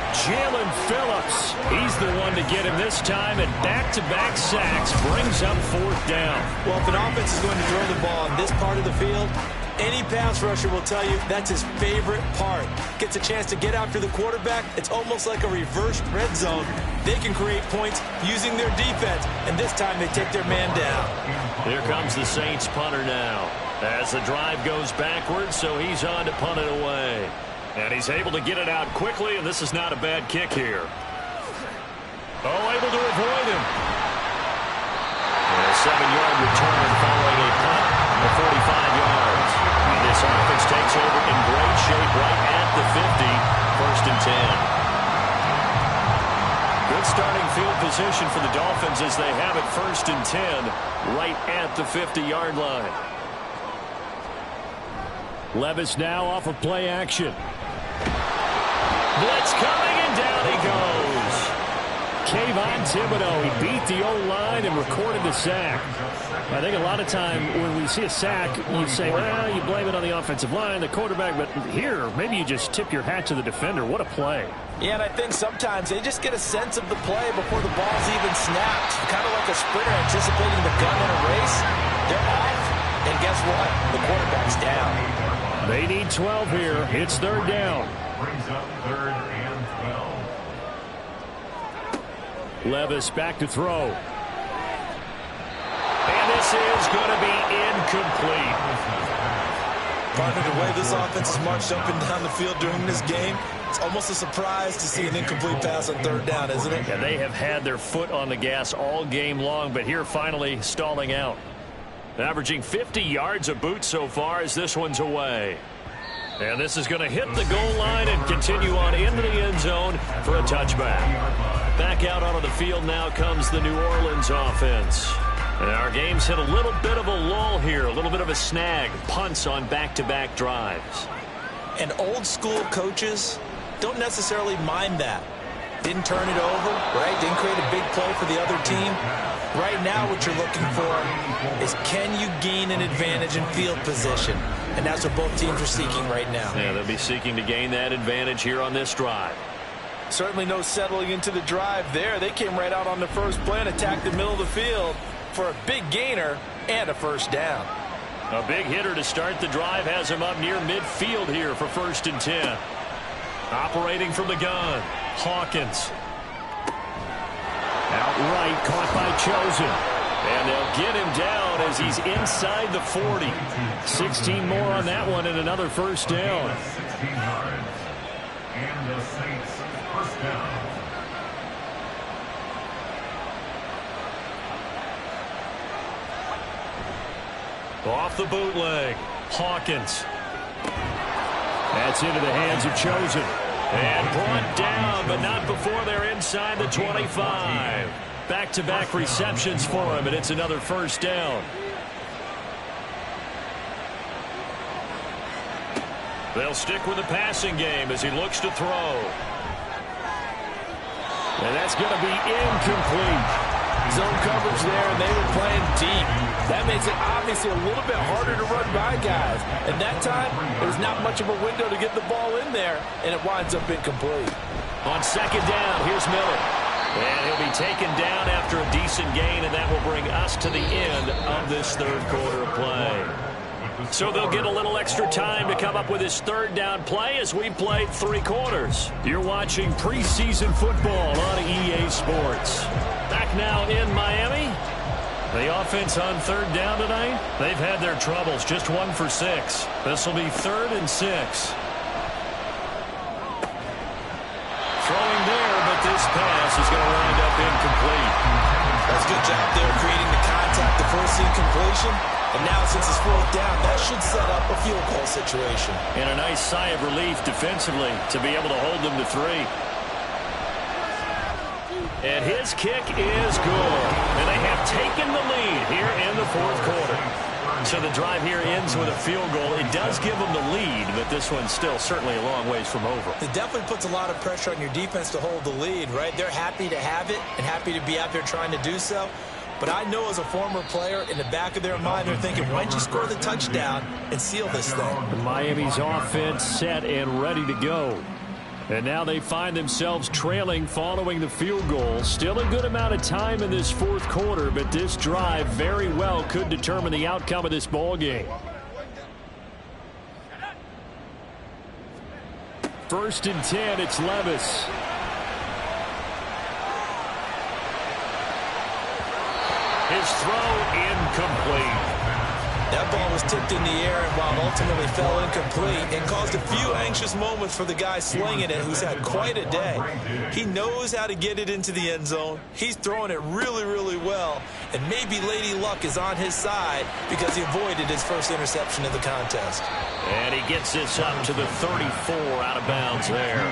Speaker 2: Jalen Phillips. He's the one to get him this time, and back-to-back sacks brings up 4th down.
Speaker 3: Well, if an offense is going to throw the ball on this part of the field, any pass rusher will tell you that's his favorite part. Gets a chance to get after the quarterback. It's almost like a reverse red zone. They can create points using their defense, and this time they take their man down.
Speaker 2: Here comes the Saints punter now. As the drive goes backwards, so he's on to punt it away. And he's able to get it out quickly, and this is not a bad kick here. Oh, able to avoid him. And a 7-yard return following a punt of 45 yards. And this offense takes over in great shape right at the 50, 1st and 10. Good starting field position for the Dolphins as they have it 1st and 10 right at the 50-yard line. Levis now off of play action. Blitz coming, and down he goes. Kayvon Thibodeau, he beat the O-line and recorded the sack. I think a lot of time when we see a sack, you say, well, you blame it on the offensive line, the quarterback, but here, maybe you just tip your hat to the defender. What a play.
Speaker 3: Yeah, and I think sometimes they just get a sense of the play before the ball's even snapped. Kind of like a sprinter anticipating the gun in a race. They're off, and guess what? The quarterback's down.
Speaker 2: They need 12 here. It's 3rd down.
Speaker 4: Brings up 3rd and 12.
Speaker 2: Levis back to throw. And this is going to be incomplete.
Speaker 3: Partner, the way this offense has marched up and down the field during this game, it's almost a surprise to see an incomplete pass on 3rd down, isn't it?
Speaker 2: Yeah, they have had their foot on the gas all game long, but here finally stalling out. Averaging 50 yards a boot so far as this one's away. And this is going to hit the goal line and continue on into the end zone for a touchback. Back out onto the field now comes the New Orleans offense. And our game's hit a little bit of a lull here, a little bit of a snag. Punts on back-to-back drives.
Speaker 3: And old school coaches don't necessarily mind that. Didn't turn it over, right? Didn't create a big play for the other team. Right now what you're looking for is, can you gain an advantage in field position? And that's what both teams are seeking right now.
Speaker 2: Yeah, they'll be seeking to gain that advantage here on this drive.
Speaker 3: Certainly no settling into the drive there. They came right out on the first play and attacked the middle of the field for a big gainer and a 1st down.
Speaker 2: A big hitter to start the drive has him up near midfield here for 1st and 10. Operating from the gun, Hawkins. Outright caught by Chosen. And they'll get him down as he's inside the 40. 16 more on that one and another 1st down.
Speaker 4: 16 yards. And the Saints 1st down.
Speaker 2: Off the bootleg, Hawkins. That's into the hands of Chosen. And brought down, but not before they're inside the 25. Back-to-back receptions for him, and it's another 1st down. They'll stick with the passing game as he looks to throw. And that's going to be incomplete.
Speaker 3: Zone coverage there, and they were playing deep. That makes it obviously a little bit harder to run by guys. And that time, there's not much of a window to get the ball in there, and it winds up incomplete.
Speaker 2: On 2nd down, here's Miller. And he'll be taken down after a decent gain, and that will bring us to the end of this 3rd quarter of play. So they'll get a little extra time to come up with his 3rd down play as we've played 3 quarters. You're watching preseason football on EA Sports. Back now in Miami. The offense on 3rd down tonight, they've had their troubles. Just 1 for 6. This will be 3rd and 6. Throwing there, but this pass is going to wind up incomplete.
Speaker 3: That's a good job there creating the contact, the first incompletion. And now since it's 4th down, that should set up a field goal situation.
Speaker 2: And a nice sigh of relief defensively to be able to hold them to 3. And his kick is good. And they have taken the lead here in the 4th quarter. So the drive here ends with a field goal. It does give them the lead, but this one's still certainly a long ways from over.
Speaker 3: It definitely puts a lot of pressure on your defense to hold the lead, right? They're happy to have it and happy to be out there trying to do so. But I know as a former player, in the back of their mind, they're thinking, why don't you score the touchdown and seal this thing?
Speaker 2: Miami's offense set and ready to go. And now they find themselves trailing following the field goal. Still a good amount of time in this 4th quarter, but this drive very well could determine the outcome of this ball game. 1st and 10, it's Levis. His throw incomplete.
Speaker 3: That ball was tipped in the air, and while it ultimately fell incomplete, it caused a few anxious moments for the guy slinging it, who's had quite a day. He knows how to get it into the end zone. He's throwing it really, really well, and maybe Lady Luck is on his side because he avoided his first interception of the contest.
Speaker 2: And he gets this up to the 34 out of bounds there.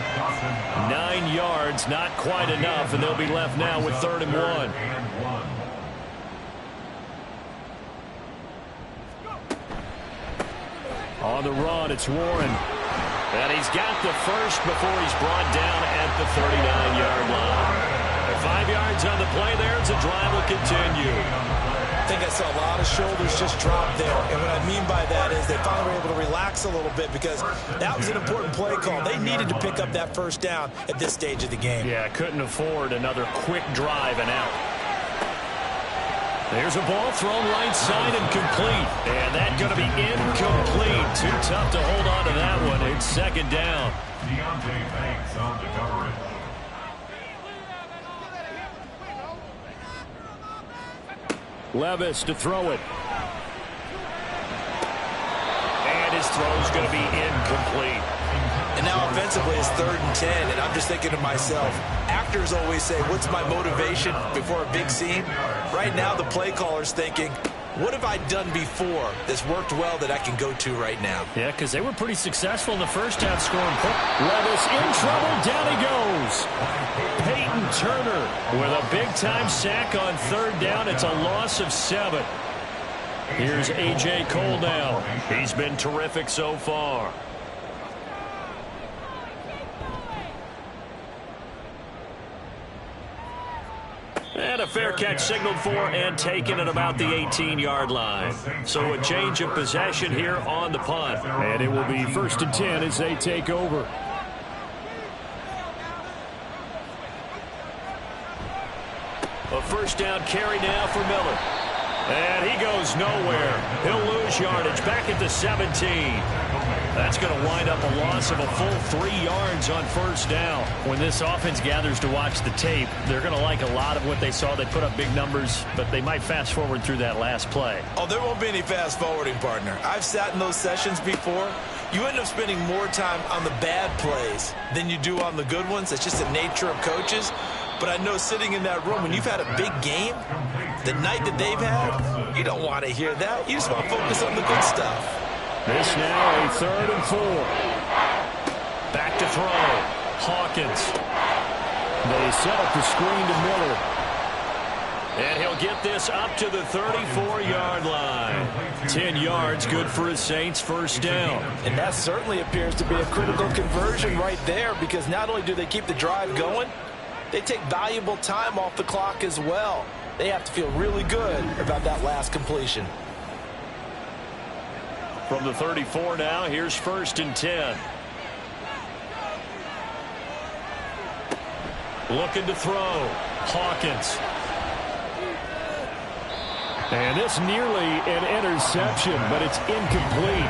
Speaker 2: 9 yards, not quite enough, and they'll be left now with 3rd and 1. On the run, it's Warren. And he's got the first before he's brought down at the 39-yard line. 5 yards on the play there as the drive will continue.
Speaker 3: I think I saw a lot of shoulders just drop there. And what I mean by that is they finally were able to relax a little bit because that was an important play call. They needed to pick up that first down at this stage of the game.
Speaker 2: Yeah, couldn't afford another quick drive and out. There's a ball thrown right side and complete. And that's going to be incomplete. Too tough to hold on to that one. It's 2nd down.
Speaker 4: Deontay Banks on the coverage.
Speaker 2: Levis to throw it. And his throw's going to be incomplete.
Speaker 3: And now offensively it's 3rd and 10, and I'm just thinking to myself, actors always say, what's my motivation before a big scene? Right now the play caller's thinking, what have I done before that's worked well that I can go to right now?
Speaker 2: Yeah, because they were pretty successful in the first half scoring. Levis in trouble. Down he goes. Peyton Turner with a big-time sack on 3rd down. It's a loss of 7. Here's A.J. Cole now. He's been terrific so far. And a fair catch signaled for and taken at about the 18-yard line. So a change of possession here on the punt. And it will be 1st and 10 as they take over. A first down carry now for Miller. And he goes nowhere. He'll lose yardage back at the 17. That's going to wind up a loss of a full 3 yards on 1st down. When this offense gathers to watch the tape, they're going to like a lot of what they saw. They put up big numbers, but they might fast forward through that last play.
Speaker 3: Oh, there won't be any fast forwarding, partner. I've sat in those sessions before. You end up spending more time on the bad plays than you do on the good ones. That's just the nature of coaches. But I know sitting in that room, when you've had a big game, the night that they've had, you don't want to hear that. You just want to focus on the good stuff.
Speaker 2: This now a 3rd and 4. Back to throw. Hawkins. They set up the screen to Miller. And he'll get this up to the 34-yard line. 10 yards, good for his Saints, 1st down.
Speaker 3: And that certainly appears to be a critical conversion right there, because not only do they keep the drive going, they take valuable time off the clock as well. They have to feel really good about that last completion.
Speaker 2: From the 34 now, here's 1st and 10. Looking to throw. Hawkins. And this nearly an interception, but it's incomplete.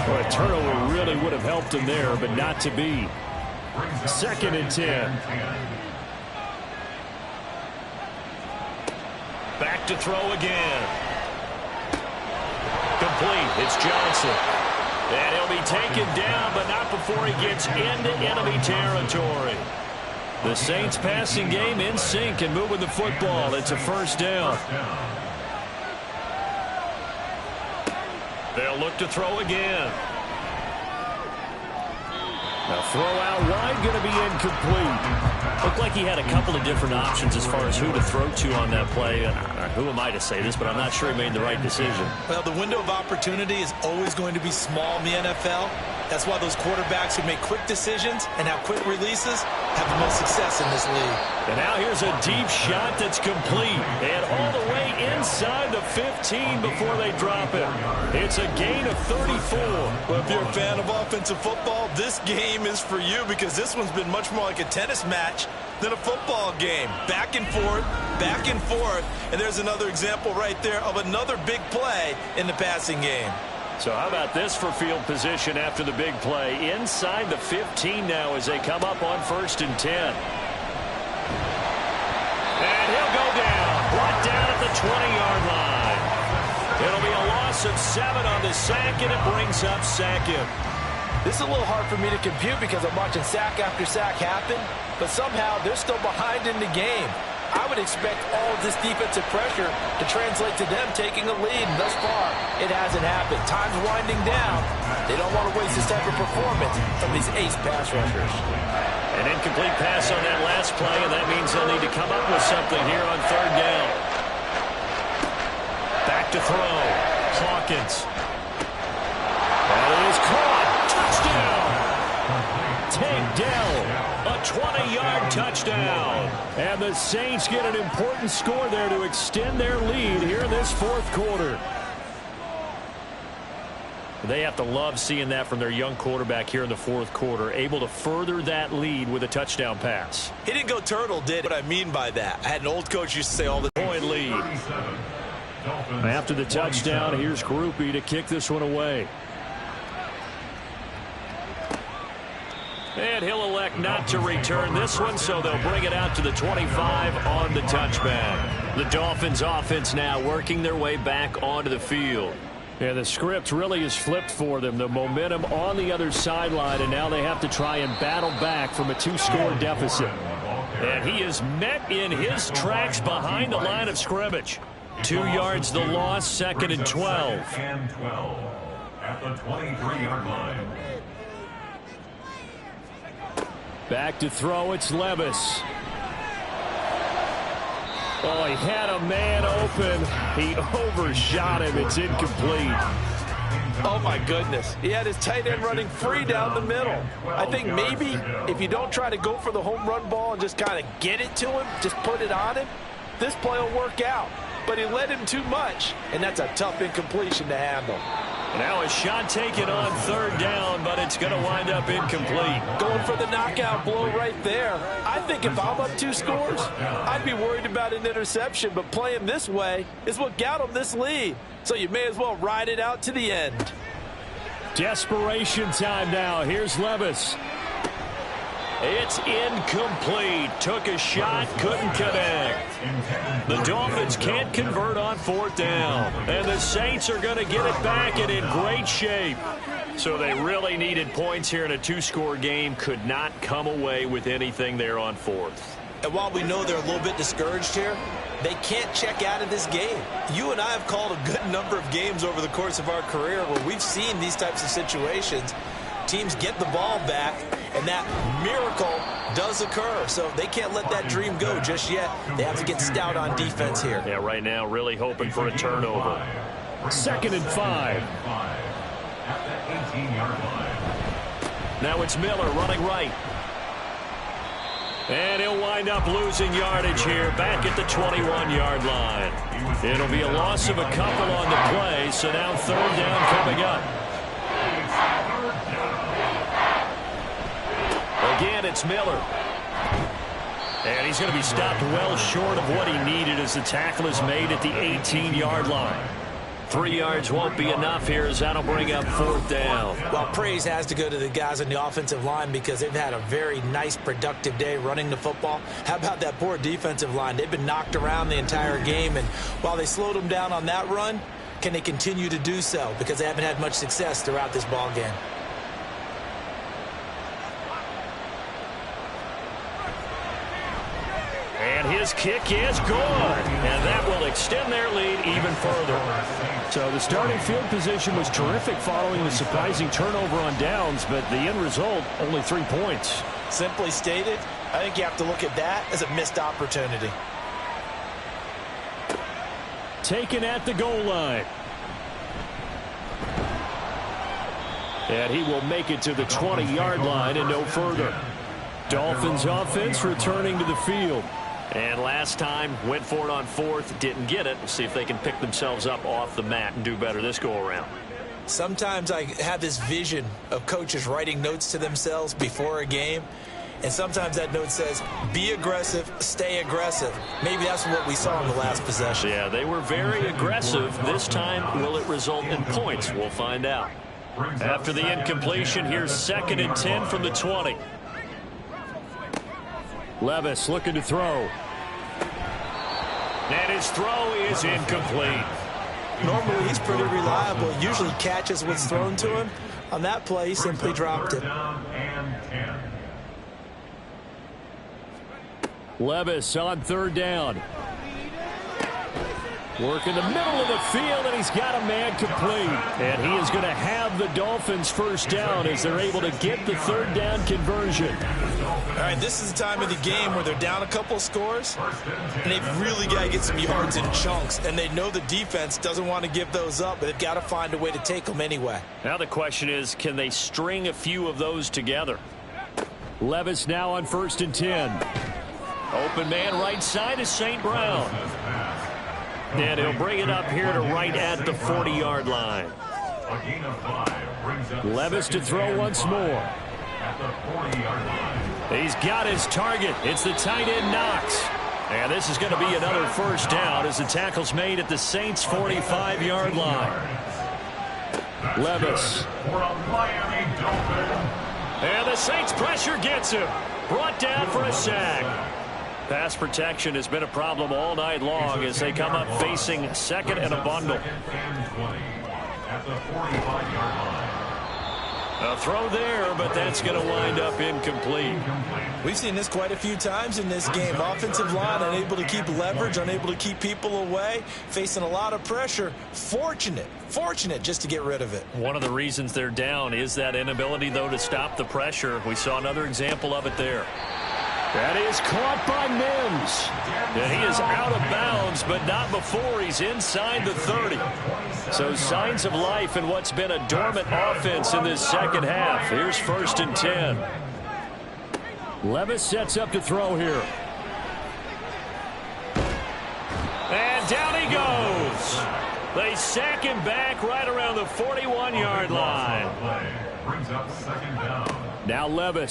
Speaker 2: Well, a turnover really would have helped him there, but not to be. 2nd and 10. Back to throw again. Complete. It's Johnson. And he'll be taken down, but not before he gets into enemy territory. The Saints passing game in sync and moving the football. It's a 1st down. They'll look to throw again. Now throw out wide, going to be incomplete. Looked like he had a couple of different options as far as who to throw to on that play. And who am I to say this, but I'm not sure he made the right decision.
Speaker 3: Well, the window of opportunity is always going to be small in the NFL. That's why those quarterbacks who make quick decisions and have quick releases have the most success in this league.
Speaker 2: And now here's a deep shot that's complete. And all the way inside the 15 before they drop it. It's a gain of 34.
Speaker 3: Well, if you're a fan of offensive football, this game is for you, because this one's been much more like a tennis match than a football game. Back and forth, and there's another example right there of another big play in the passing game.
Speaker 2: So how about this for field position after the big play? Inside the 15 now as they come up on 1st and 10. And he'll go down. Brought down at the 20-yard line. It'll be a loss loss of 7 on the sack, and it brings up second.
Speaker 3: This is a little hard for me to compute because I'm watching sack after sack happen, but somehow they're still behind in the game. I would expect all of this defensive pressure to translate to them taking a lead, and thus far, it hasn't happened. Time's winding down. They don't want to waste this type of performance from these ace pass rushers.
Speaker 2: An incomplete pass on that last play, and that means they'll need to come up with something here on third down. Back to throw. Hawkins. That is caught. Touchdown. Takedown. A 20-yard touchdown. And the Saints get an important score there to extend their lead here in this fourth quarter. They have to love seeing that from their young quarterback here in the fourth quarter, able to further that lead with a touchdown pass.
Speaker 3: He didn't go turtle, did what I mean by that. I had an old coach used to say all the
Speaker 2: point lead. After the touchdown, here's Groupie to kick this one away. And he'll elect not to return this one, so they'll bring it out to the 25 on the touchback. The Dolphins offense now working their way back onto the field. Yeah, the script really is flipped for them. The momentum on the other sideline, and now they have to try and battle back from a 2-score deficit. And he is met in his tracks behind the line of scrimmage. 2 yards the loss, 2nd and 12.
Speaker 4: At the 23-yard line.
Speaker 2: Back to throw, it's Levis. Oh, he had a man open. He overshot him. It's incomplete.
Speaker 3: Oh, my goodness. He had his tight end running free down the middle. I think maybe if you don't try to go for the home run ball and just kind of get it to him, just put it on him, this play will work out. But he led him too much, and that's a tough incompletion to handle.
Speaker 2: Now a shot taken on third down, but it's going to wind up incomplete.
Speaker 3: Going for the knockout blow right there. I think if I'm up 2 scores, I'd be worried about an interception, but playing this way is what got him this lead. So you may as well ride it out to the end.
Speaker 2: Desperation time now. Here's Levis. It's incomplete. Took a shot, couldn't connect. The Dolphins can't convert on 4th down. And the Saints are going to get it back and in great shape. So they really needed points here in a 2-score game. Could not come away with anything there on 4th.
Speaker 3: And while we know they're a little bit discouraged here, they can't check out of this game. You and I have called a good number of games over the course of our career where we've seen these types of situations. Teams get the ball back, and that miracle does occur. So they can't let that dream go just yet. They have to get stout on defense here.
Speaker 2: Yeah, right now really hoping for a turnover. 2nd and 5.
Speaker 4: At the 18-yard line.
Speaker 2: Now it's Miller running right. And he'll wind up losing yardage here back at the 21-yard line. It'll be a loss of a couple on the play, so now 3rd down coming up. Again, it's Miller. And he's going to be stopped well short of what he needed as the tackle is made at the 18-yard line. 3 yards won't be enough here as that'll bring up 4th down.
Speaker 3: Well, praise has to go to the guys on the offensive line because they've had a very nice, productive day running the football. How about that poor defensive line? They've been knocked around the entire game, and while they slowed them down on that run, can they continue to do so? Because they haven't had much success throughout this ball game.
Speaker 2: And his kick is good. And that will extend their lead even further. So the starting field position was terrific following the surprising turnover on downs, but the end result, only 3 points.
Speaker 3: Simply stated, I think you have to look at that as a missed opportunity.
Speaker 2: Taken at the goal line. And he will make it to the 20-yard line and no further. Dolphins offense returning to the field. And last time, went for it on 4th, didn't get it. We'll see if they can pick themselves up off the mat and do better this go-around.
Speaker 3: Sometimes I have this vision of coaches writing notes to themselves before a game, and sometimes that note says, be aggressive, stay aggressive. Maybe that's what we saw in the last possession.
Speaker 2: Yeah, they were very aggressive. This time, will it result in points? We'll find out. After the incompletion, here's 2nd and 10 from the 20. Levis looking to throw. And his throw is incomplete.
Speaker 3: Normally, he's pretty reliable. Usually catches what's thrown to him. On that play, he simply dropped it.
Speaker 2: Levis on third down. Work in the middle of the field, and he's got a man complete. And he is going to have the Dolphins first down as they're able to get the third down conversion.
Speaker 3: All right, this is the time of the game where they're down a couple of scores, and they've really got to get some yards in chunks. And they know the defense doesn't want to give those up, but they've got to find a way to take them anyway.
Speaker 2: Now the question is, can they string a few of those together? Levis now on 1st and 10. Open man right side is St. Brown. And he'll bring it up here to right at the 40-yard line. Levis to throw once more. He's got his target. It's the tight end Knox. And this is going to be another first down as the tackle's made at the Saints' 45-yard line. Levis. And the Saints pressure gets him. Brought down for a sack. Pass protection has been a problem all night long as they come up facing second and a bundle. A throw there, but that's going to wind up incomplete.
Speaker 3: We've seen this quite a few times in this game. Offensive line unable to keep leverage, unable to keep people away, facing a lot of pressure. Fortunate just to get rid of it.
Speaker 2: One of the reasons they're down is that inability, though, to stop the pressure. We saw another example of it there. That is caught by Mims. And he is out of bounds, but not before he's inside the 30. So signs of life in what's been a dormant offense in this second half. Here's 1st and 10. Levis sets up to throw here. And down he goes. They sack him back right around the 41-yard line. Now Levis.